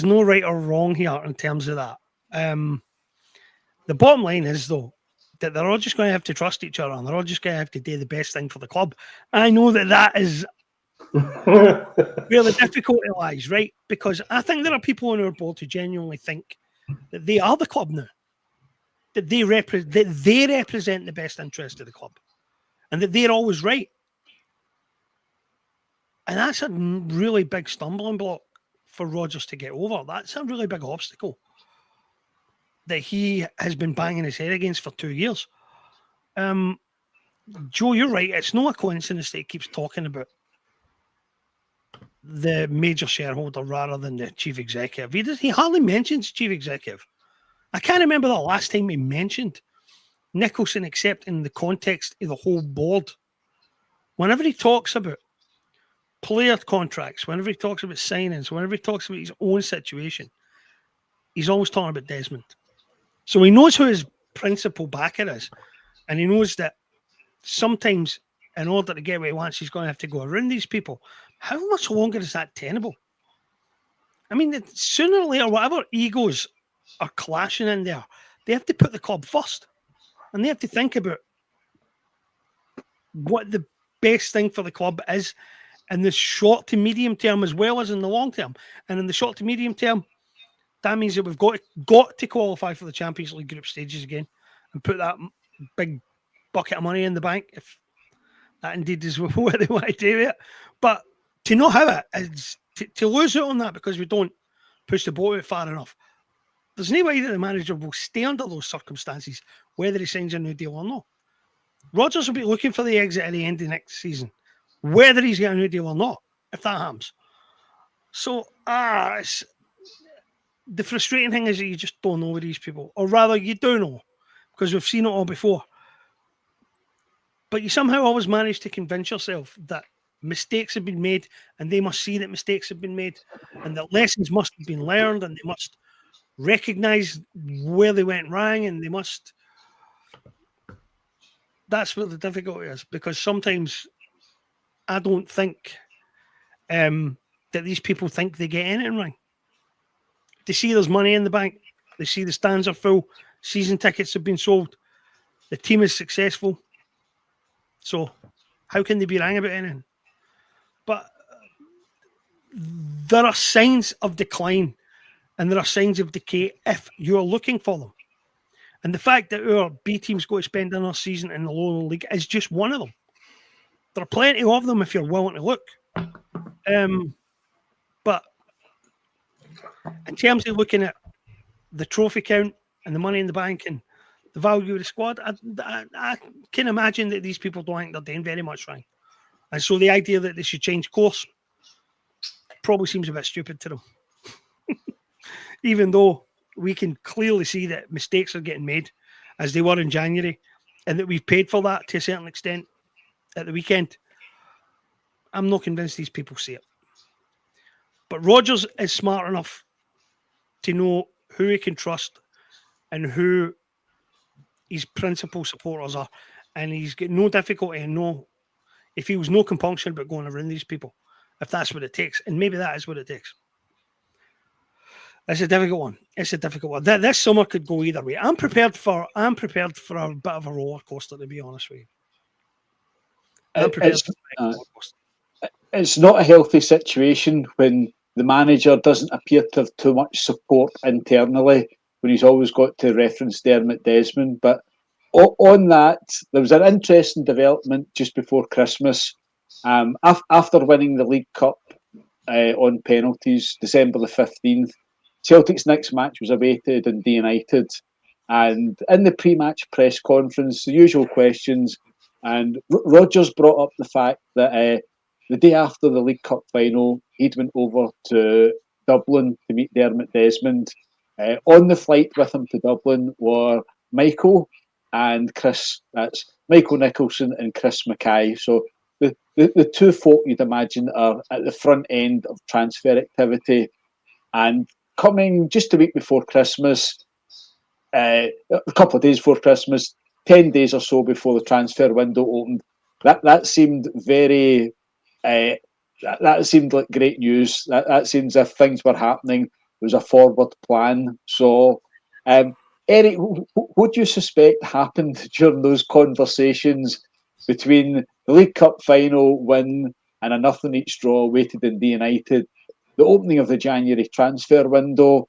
no right or wrong here in terms of that. The bottom line is, though, that they're all just going to have to trust each other and they're all just going to have to do the best thing for the club. I know that is where the difficulty lies, right? Because I think there are people on our board who genuinely think that they are the club now, that they represent the best interest of the club, and that they're always right. And that's a really big stumbling block for Rodgers to get over. That's a really big obstacle that he has been banging his head against for 2 years. Joe, you're right. It's not a coincidence that he keeps talking about the major shareholder rather than the chief executive. He hardly mentions chief executive. I can't remember the last time he mentioned Nicholson, except in the context of the whole board. Whenever he talks about player contracts, whenever he talks about signings, whenever he talks about his own situation, he's always talking about Desmond. So he knows who his principal backer is, and he knows that sometimes in order to get what he wants, he's going to have to go around these people. How much longer is that tenable? I mean, sooner or later, whatever egos are clashing in there, they have to put the club first. And they have to think about what the best thing for the club is in the short to medium term as well as in the long term. And in the short to medium term, that means that we've got to qualify for the Champions League group stages again and put that big bucket of money in the bank, if that indeed is what they want to do it. But to not have it is to lose out on that because we don't push the boat out far enough. There's no way that the manager will stay under those circumstances, whether he signs a new deal or not. Rodgers will be looking for the exit at the end of next season, whether he's got a new deal or not, if that happens. So, the frustrating thing is that you just don't know with these people, or rather, you do know, because we've seen it all before. But you somehow always manage to convince yourself that mistakes have been made, and they must see that mistakes have been made, and that lessons must have been learned, and they must recognize where they went wrong, and they must. That's where the difficulty is, because sometimes I don't think that these people think they get anything wrong. They see there's money in the bank, they see the stands are full, season tickets have been sold, the team is successful. So how can they be wrong about anything? But there are signs of decline and there are signs of decay if you're looking for them. And the fact that our B team's going to spend another season in the lower league is just one of them. There are plenty of them if you're willing to look. But in terms of looking at the trophy count and the money in the bank and the value of the squad, I can imagine that these people don't think they're doing very much right. And so the idea that they should change course probably seems a bit stupid to them. Even though we can clearly see that mistakes are getting made as they were in January and that we've paid for that to a certain extent at the weekend, I'm not convinced these people see it. But Rodgers is smart enough to know who he can trust and who his principal supporters are. And he's got no difficulty and he feels no compunction about going around these people, if that's what it takes. And maybe that is what it takes. It's a difficult one. This summer could go either way. I'm prepared for a bit of a roller coaster, to be honest with you. It's not a healthy situation when the manager doesn't appear to have too much support internally, when he's always got to reference Dermot Desmond. But on that, there was an interesting development just before Christmas. After winning the League Cup on penalties, December the 15th, Celtic's next match was awaited in Dundee United. And in the pre-match press conference, the usual questions, and Rodgers brought up the fact that the day after the League Cup final, he'd went over to Dublin to meet Dermot Desmond. On the flight with him to Dublin were Michael and Chris. That's Michael Nicholson and Chris Mackay. So the two folk you'd imagine are at the front end of transfer activity. And coming just a week before Christmas, a couple of days before Christmas, 10 days or so before the transfer window opened, that seemed very... that seemed like great news. That seems as if things were happening. There was a forward plan. So, Eric, what do you suspect happened during those conversations between the League Cup final win and a nothing each draw awaited in Dundee United, the opening of the January transfer window?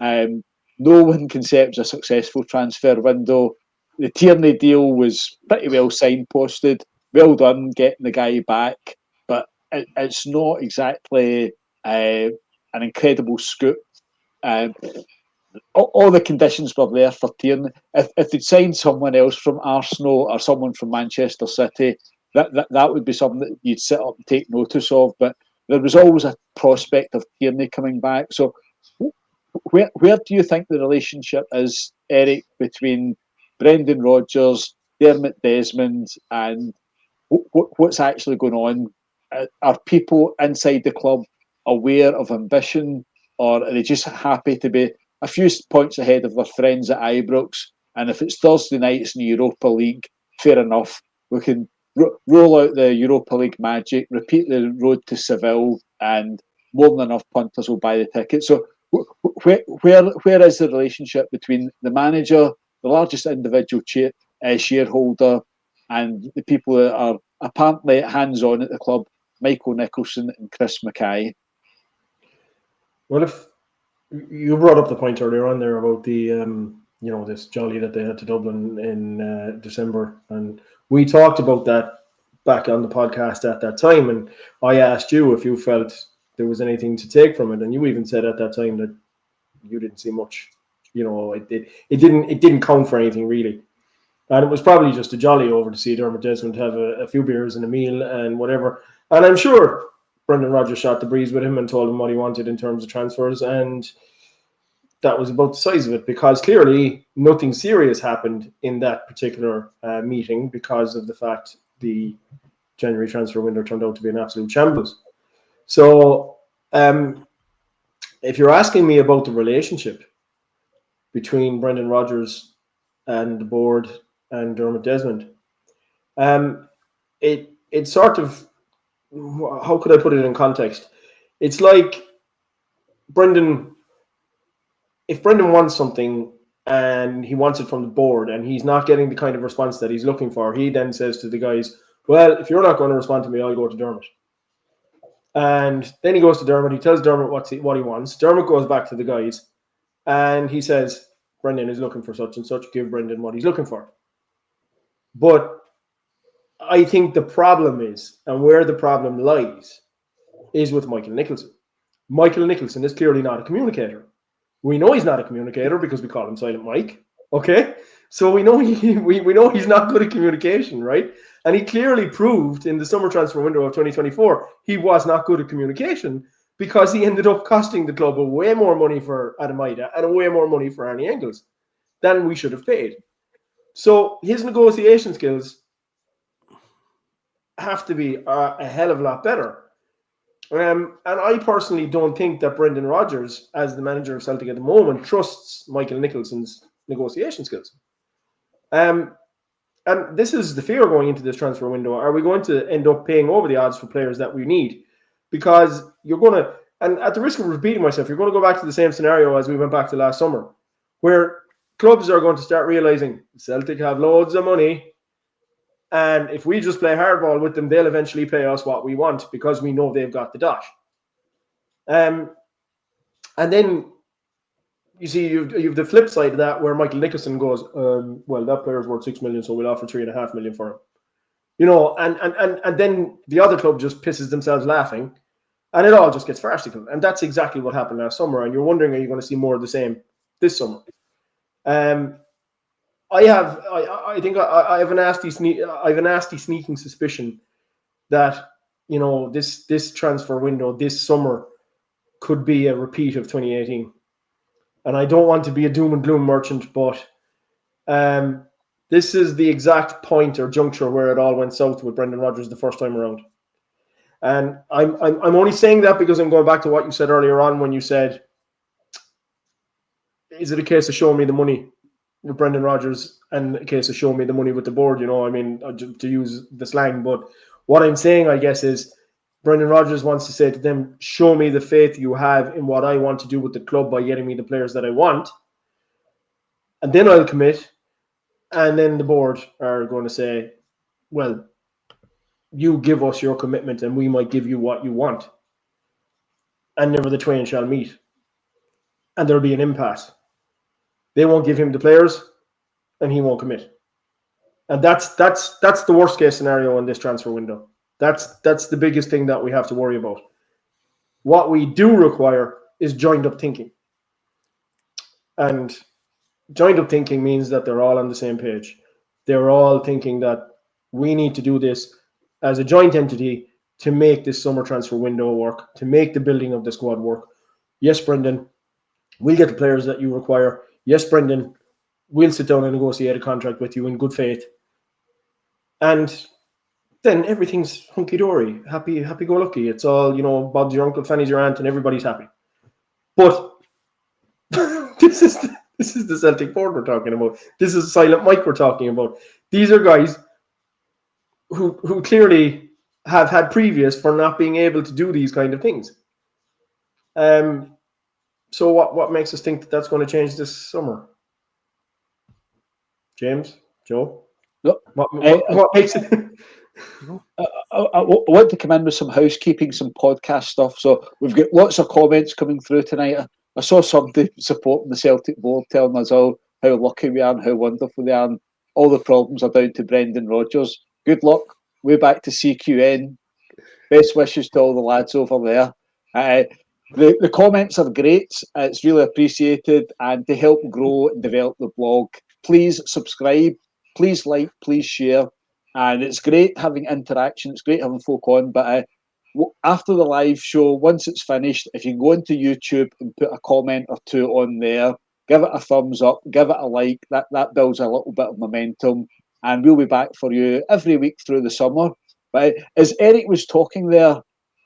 No one can say it was a successful transfer window. The Tierney deal was pretty well signposted. Well done getting the guy back. But it's not exactly an incredible scoop. All the conditions were there for Tierney. If they'd signed someone else from Arsenal or someone from Manchester City, that would be something that you'd sit up and take notice of. But there was always a prospect of Tierney coming back. So where do you think the relationship is, Eric, between Brendan Rodgers, Dermot Desmond, and what's actually going on? Are people inside the club aware of ambition, or are they just happy to be a few points ahead of their friends at Ibrox? And if it's Thursday nights in the Europa League, fair enough. We can roll out the Europa League magic, repeat the road to Seville, and more than enough punters will buy the ticket. So where is the relationship between the manager, the largest individual shareholder, and the people that are apparently hands-on at the club, Michael Nicholson and Chris Mackay? Well, if you brought up the point earlier on there about the this jolly that they had to Dublin in December, and we talked about that back on the podcast at that time, and I asked you if you felt there was anything to take from it, and you even said at that time that you didn't see much. It didn't count for anything really. And it was probably just a jolly over to see Dermot Desmond have a few beers and a meal and whatever. And I'm sure Brendan Rodgers shot the breeze with him and told him what he wanted in terms of transfers. And that was about the size of it, because clearly nothing serious happened in that particular meeting because of the fact the January transfer window turned out to be an absolute shambles. So if you're asking me about the relationship between Brendan Rodgers and the board and Dermot Desmond, it sort of, how could I put it in context? It's like if Brendan wants something and he wants it from the board and he's not getting the kind of response that he's looking for, he then says to the guys, well, if you're not going to respond to me, I'll go to Dermot. And then he goes to Dermot. He tells Dermot what he wants. Dermot goes back to the guys, and he says, Brendan is looking for such and such. Give Brendan what he's looking for. But I think the problem is, and where the problem lies, is with Michael Nicholson. Michael Nicholson is clearly not a communicator. We know he's not a communicator because we call him Silent Mike. Okay? So we know we know he's not good at communication, right? And he clearly proved in the summer transfer window of 2024 he was not good at communication, because he ended up costing the club way more money for Adam Ida and way more money for Arnie Engels than we should have paid. So his negotiation skills have to be a hell of a lot better. And I personally don't think that Brendan Rodgers, as the manager of Celtic at the moment, trusts Michael Nicholson's negotiation skills. And this is the fear going into this transfer window. Are we going to end up paying over the odds for players that we need? Because you're going to, and at the risk of repeating myself, you're going to go back to the same scenario as we went back to last summer, where clubs are going to start realizing Celtic have loads of money, and if we just play hardball with them, they'll eventually pay us what we want because we know they've got the dash. And then you see you've the flip side of that, where Michael Nicholson goes, well, that player's worth 6 million, so we'll offer 3.5 million for him. You know, and then the other club just pisses themselves laughing, and it all just gets farcical. And that's exactly what happened last summer. And you're wondering, are you going to see more of the same this summer? I think I have a nasty sneaking suspicion that, you know, this transfer window this summer could be a repeat of 2018. And I don't want to be a doom and gloom merchant, but this is the exact point or juncture where it all went south with Brendan Rodgers the first time around. And I'm only saying that because I'm going back to what you said earlier on when you said, is it a case of show me the money with Brendan Rodgers and a case of show me the money with the board? You know, I mean, to use the slang, but what I'm saying, I guess, is Brendan Rodgers wants to say to them, show me the faith you have in what I want to do with the club by getting me the players that I want, and then I'll commit. And then the board are going to say, well, you give us your commitment and we might give you what you want. And never the twain shall meet. And there'll be an impasse. They won't give him the players and he won't commit. And that's the worst case scenario in this transfer window. That's the biggest thing that we have to worry about. What we do require is joined up thinking. And joined up thinking means that they're all on the same page. They're all thinking that we need to do this as a joint entity to make this summer transfer window work, to make the building of the squad work. Yes, Brendan, we'll get the players that you require. Yes, Brendan, we'll sit down and negotiate a contract with you in good faith. And then everything's hunky-dory, happy-go-lucky. It's all, you know, Bob's your uncle, Fanny's your aunt, and everybody's happy. But this is the Celtic board we're talking about. This is Silent Mike we're talking about. These are guys who clearly have had previous for not being able to do these kind of things. So what makes us think that that's going to change this summer? James? Joe? No. What makes it... I want to come in with some housekeeping, some podcast stuff. So we've got lots of comments coming through tonight. I saw somebody supporting the Celtic board telling us all how lucky we are and how wonderful they are, and all the problems are down to Brendan Rodgers. Good luck. Way back to CQN. Best wishes to all the lads over there. The comments are great. It's really appreciated. And to help grow and develop the blog, please subscribe, please like, please share. And it's great having interaction. It's great having folk on. But after the live show, once it's finished, if you go into YouTube and put a comment or two on there, give it a thumbs up, give it a like. That builds a little bit of momentum. And we'll be back for you every week through the summer. But as Eric was talking there,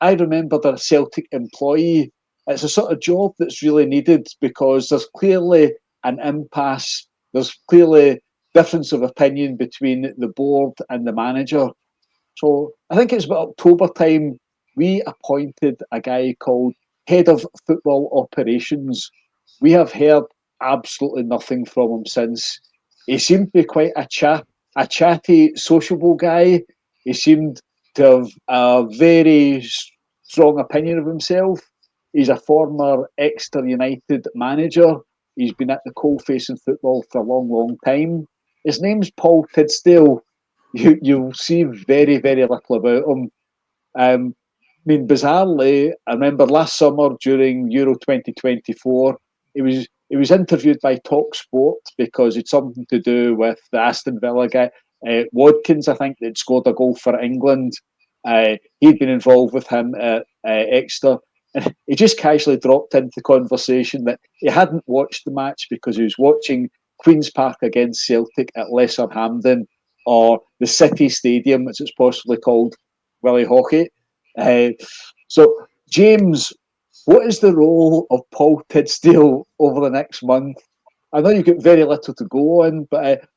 I remembered a Celtic employee. It's a sort of job that's really needed because there's clearly an impasse. There's clearly difference of opinion between the board and the manager. So I think it's about October time, we appointed a guy called Head of Football Operations. We have heard absolutely nothing from him since. He seemed to be quite a chatty, sociable guy. He seemed to have a very strong opinion of himself. He's a former Exeter United manager. He's been at the coalface in football for a long, long time. His name's Paul Tidsdale. You'll see very, very little about him. I mean, bizarrely, I remember last summer during Euro 2024, he was interviewed by Talk Sport because it's something to do with the Aston Villa guy, Watkins, I think, that scored a goal for England. He'd been involved with him at Exeter. And he just casually dropped into the conversation that he hadn't watched the match because he was watching Queen's Park against Celtic at Lesser Hampden, or the City Stadium, as it's possibly called, Willie Hockey. So, James, what is the role of Paul Tidsdale over the next month? I know you've got very little to go on, but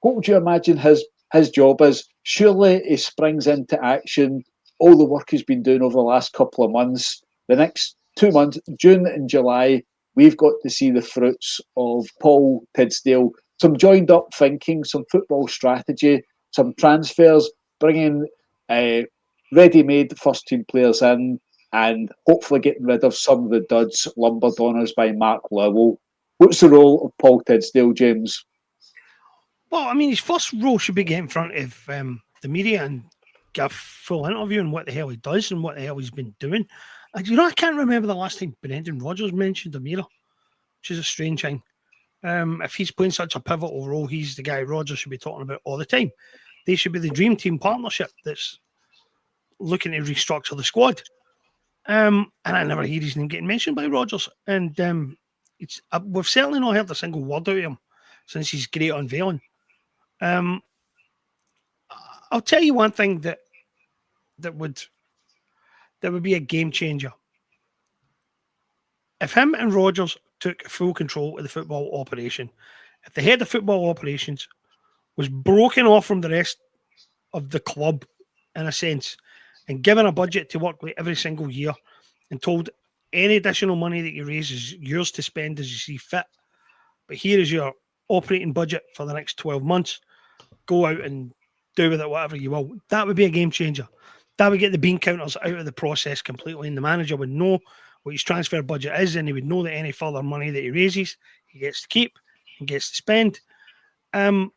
what would you imagine his job is? Surely he springs into action. All the work he's been doing over the last couple of months, the next 2 months, June and July, we've got to see the fruits of Paul Tidsdale. Some joined up thinking, some football strategy, some transfers, bringing ready-made first-team players in, and hopefully getting rid of some of the duds lumbered on us by Mark Lowell. What's the role of Paul Tidsdale, James? Well, I mean, his first role should be getting in front of the media and give a full interview on what the hell he does and what the hell he's been doing. I can't remember the last time Brendan Rodgers mentioned him either, which is a strange thing. If he's playing such a pivotal role, he's the guy Rodgers should be talking about all the time. They should be the dream team partnership that's looking to restructure the squad. And I never hear his name getting mentioned by Rodgers. And we've certainly not heard a single word out of him since his great unveiling. I'll tell you one thing that would be a game changer. If him and Rodgers took full control of the football operation, if the head of football operations was broken off from the rest of the club, in a sense, and given a budget to work with every single year, and told any additional money that you raise is yours to spend as you see fit, but here is your operating budget for the next 12 months, go out and do with it whatever you will. That would be a game changer. That would get the bean counters out of the process completely, and the manager would know what his transfer budget is, and he would know that any further money that he raises, he gets to keep and gets to spend. And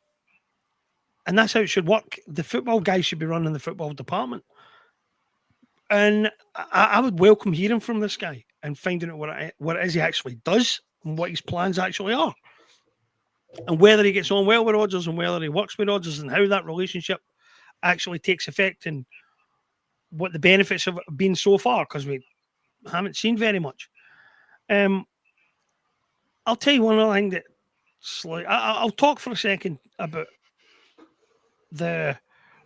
that's how it should work. The football guys should be running the football department. And I would welcome hearing from this guy and finding out what it is he actually does and what his plans actually are. And whether he gets on well with Rodgers and whether he works with Rodgers and how that relationship actually takes effect and what the benefits have been so far, because we haven't seen very much. I'll tell you one other thing that I'll talk for a second about the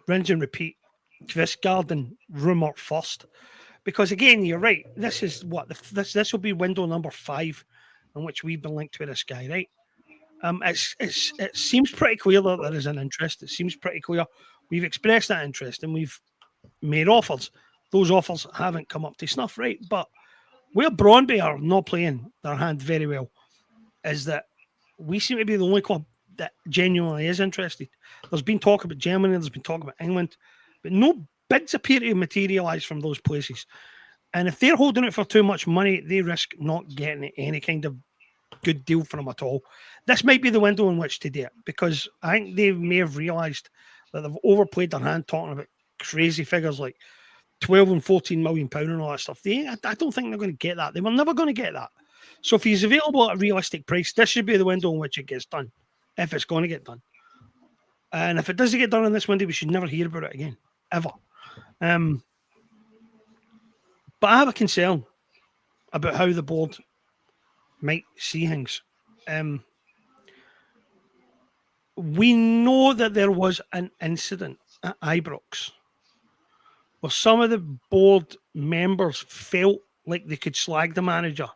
rinse and repeat Kvistgaard rumor first, because again, you're right. This is what this will be window number 5 in which we've been linked to this guy, right? It seems pretty clear that there is an interest. It seems pretty clear we've expressed that interest and we've made offers. Those offers haven't come up to snuff, right? But where Brøndby are not playing their hand very well is that we seem to be the only club that genuinely is interested. There's been talk about Germany, there's been talk about England, but no bids appear to materialise from those places. And if they're holding it for too much money, they risk not getting any kind of good deal for them at all. This might be the window in which to do it, because I think they may have realised that they've overplayed their hand talking about crazy figures like 12 and 14 million pound and all that stuff. I don't think they're going to get that. They were never going to get that. So if he's available at a realistic price, this should be the window in which it gets done, if it's going to get done. And if it doesn't get done in this window, we should never hear about it again, ever. But I have a concern about how the board might see things. We know that there was an incident at Ibrox where some of the board members felt like they could slag the manager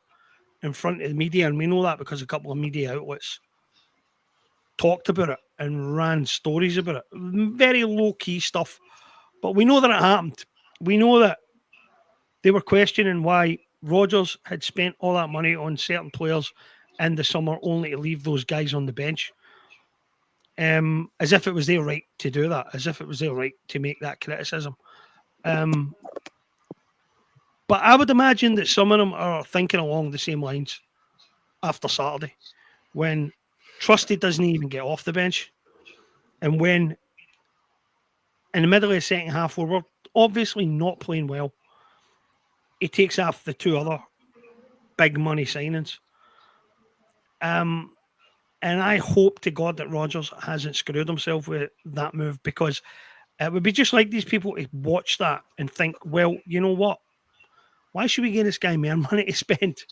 in front of the media, and we know that because a couple of media outlets talked about it and ran stories about it. Very low-key stuff, but we know that it happened. We know that they were questioning why Rodgers had spent all that money on certain players in the summer only to leave those guys on the bench. As if it was their right to do that, as if it was their right to make that criticism. But But I would imagine that some of them are thinking along the same lines after Saturday, when Trusty doesn't even get off the bench, and when in the middle of the second half, where we're obviously not playing well, he takes off the two other big money signings. And I hope to God that Rodgers hasn't screwed himself with that move, because it would be just like these people to watch that and think, well, you know what? Why should we give this guy more money to spend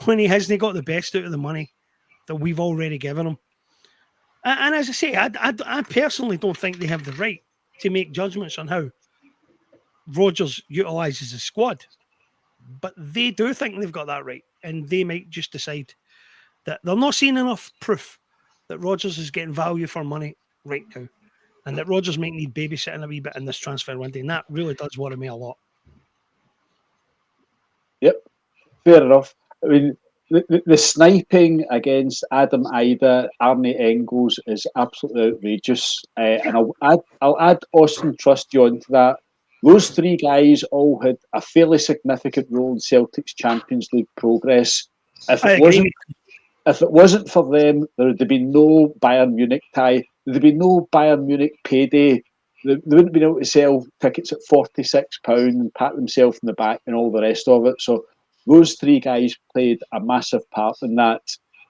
when he hasn't got the best out of the money that we've already given him? And as I say, I personally don't think they have the right to make judgments on how Rodgers utilises his squad. But they do think they've got that right. And they might just decide that they're not seeing enough proof that Rodgers is getting value for money right now. And that Rodgers might need babysitting a wee bit in this transfer window. And that really does worry me a lot. Yep, fair enough. I mean, the sniping against Adam Ida, Arnie Engels is absolutely outrageous. And I'll add Austin Trusty onto that. Those three guys all had a fairly significant role in Celtic's Champions League progress. If it wasn't for them, there would have been no Bayern Munich tie. There'd be no Bayern Munich payday. They wouldn't have been able to sell tickets at £46 and pat themselves in the back and all the rest of it. So those three guys played a massive part in that.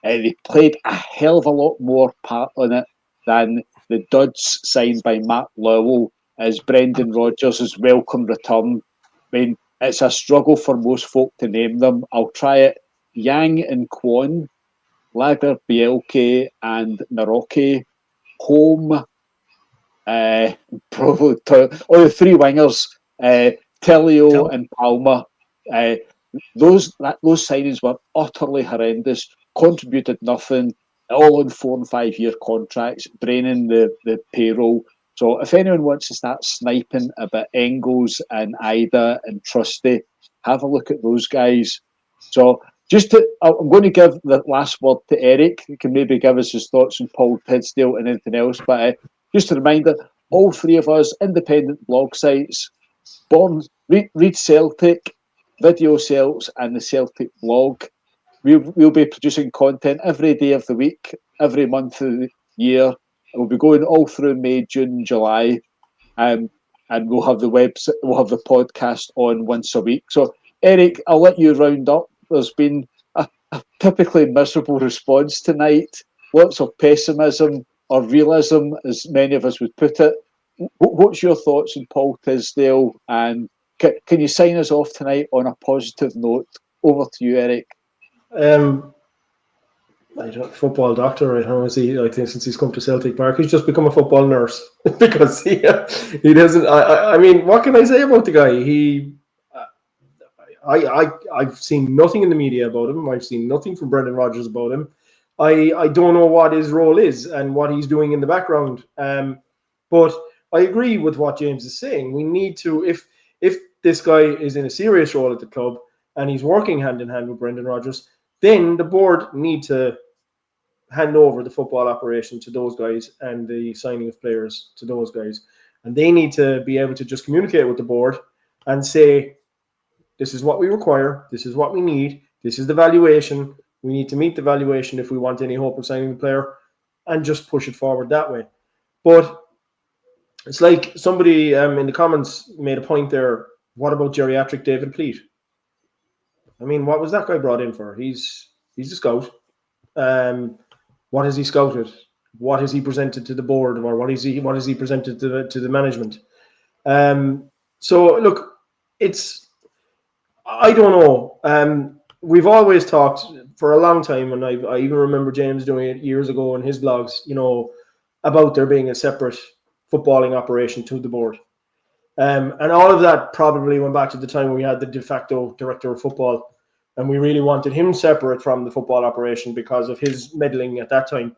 They played a hell of a lot more part in it than the duds signed by Matt Lowell as Brendan Rodgers' welcome return. I mean, it's a struggle for most folk to name them. I'll try it. Yang and Kwon, Lager, Bielke and Naroki, Home, probably the three wingers, Telio and Palmer. Those signings were utterly horrendous, contributed nothing, all on 4 and 5 year contracts, draining the payroll. So if anyone wants to start sniping about Engels and Ida and Trusty, have a look at those guys. So I'm going to give the last word to Eric. He can maybe give us his thoughts on Paul Tidsdale and anything else. But just a reminder, all three of us, independent blog sites, read Celtic, Video Celts and the Celtic blog. We'll be producing content every day of the week, every month of the year. We'll be going all through May, June, July, and we'll have the podcast on once a week. So, Eric, I'll let you round up. There's been a typically miserable response tonight. Lots of pessimism or realism, as many of us would put it. What's your thoughts on Paul Tisdale? And can you sign us off tonight on a positive note? Over to you, Eric. Football doctor right now, is he? I think since he's come to Celtic Park, he's just become a football nurse because he doesn't. I mean, what can I say about the guy? I've seen nothing in the media about him. I've seen nothing from Brendan Rodgers about him. I don't know what his role is and what he's doing in the background. But I agree with what James is saying. We need to, if this guy is in a serious role at the club and he's working hand in hand with Brendan Rodgers, then the board need to hand over the football operation to those guys and the signing of players to those guys. And they need to be able to just communicate with the board and say, this is what we require, this is what we need, this is the valuation, we need to meet the valuation if we want any hope of signing the player, and just push it forward that way. But it's like somebody in the comments made a point there, what about geriatric David Pleat? I mean, what was that guy brought in for? He's a scout. What has he scouted? What has he presented to the board, or what has he presented to the management? So look, I don't know. We've always talked for a long time, and I even remember James doing it years ago in his blogs, about there being a separate footballing operation to the board. And all of that probably went back to the time when we had the de facto director of football, and we really wanted him separate from the football operation because of his meddling at that time.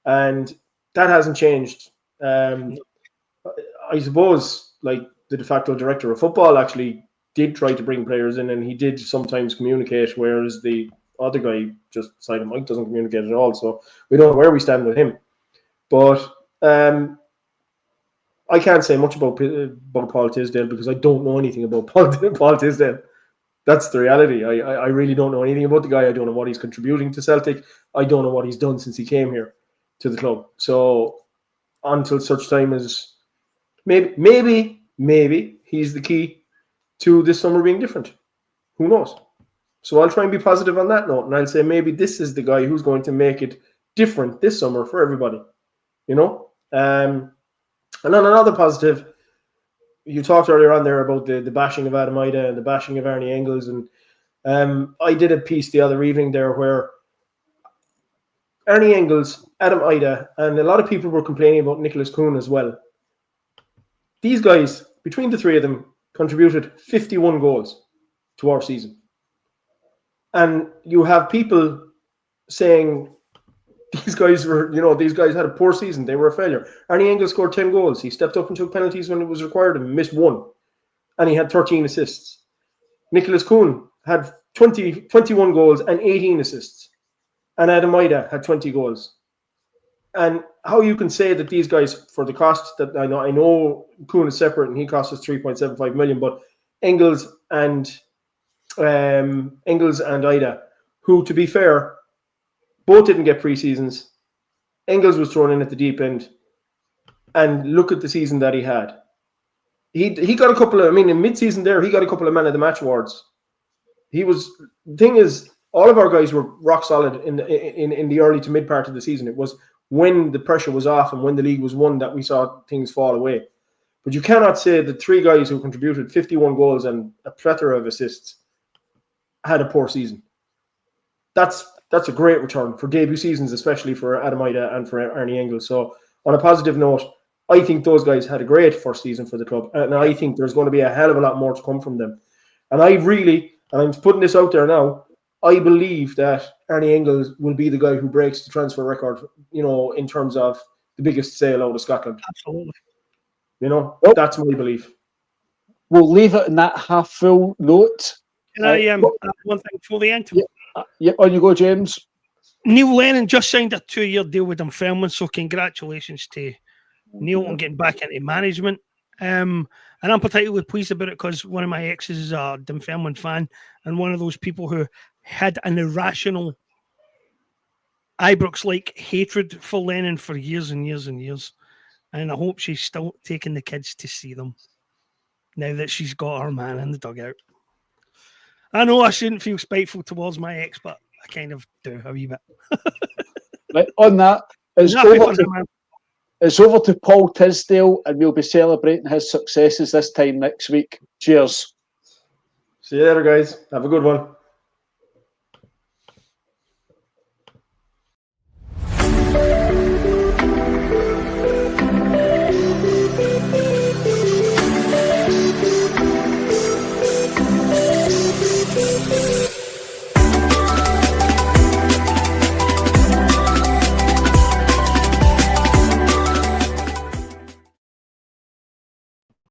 And that hasn't changed. I suppose, like, the de facto director of football actually did try to bring players in, and he did sometimes communicate, whereas the other guy, just Simon Mike, doesn't communicate at all. So we don't know where we stand with him. But I can't say much about Paul Tisdale because I don't know anything about Paul Tisdale. That's the reality. I really don't know anything about the guy. I don't know what he's contributing to Celtic. I don't know what he's done since he came here to the club. So until such time as maybe he's the key to this summer being different. Who knows? So I'll try and be positive on that note, and I'll say maybe this is the guy who's going to make it different this summer for everybody. You know? And on another positive, you talked earlier on there about the bashing of Adam Ida and the bashing of Arnie Engels, and I did a piece the other evening there where Arnie Engels, Adam Ida, and a lot of people were complaining about Nicholas Kuhn as well. These guys, between the three of them, contributed 51 goals to our season. And you have people saying these guys had a poor season. They were a failure. Arnie Engels scored 10 goals. He stepped up and took penalties when it was required and missed one. And he had 13 assists. Nicholas Kuhn had 21 goals and 18 assists. And Adam Ida had 20 goals. And how you can say that these guys, for the cost that I know Kuhn is separate and he cost us 3.75 million, but Engels and Ida, who, to be fair, both didn't get pre-seasons. Engels was thrown in at the deep end. And look at the season that he had. He got a couple of, in mid-season there, he got a couple of man of the match awards. The thing is, all of our guys were rock solid in the early to mid part of the season. It was when the pressure was off and when the league was won that we saw things fall away. But you cannot say that three guys who contributed 51 goals and a plethora of assists had a poor season. That's a great return for debut seasons, especially for Adam Ida and for Arnie Engels. So on a positive note, I think those guys had a great first season for the club. And I think there's going to be a hell of a lot more to come from them. And I'm putting this out there now, I believe that Arnie Engels will be the guy who breaks the transfer record, in terms of the biggest sale out of Scotland. Absolutely. That's my belief. We'll leave it on that half-full note. Can I add one thing before the end? Yeah, on you go, James. Neil Lennon just signed a 2-year deal with Dunfermline, so congratulations to Neil on getting back into management. And I'm particularly pleased about it because one of my exes is a Dunfermline fan and one of those people who had an irrational Ibrox-like hatred for Lennon for years and years and years. And I hope she's still taking the kids to see them now that she's got her man in the dugout. I know I shouldn't feel spiteful towards my ex, but I kind of do a wee bit. Right, on that, it's over to Paul Tisdale, and we'll be celebrating his successes this time next week. Cheers. See you later, guys. Have a good one.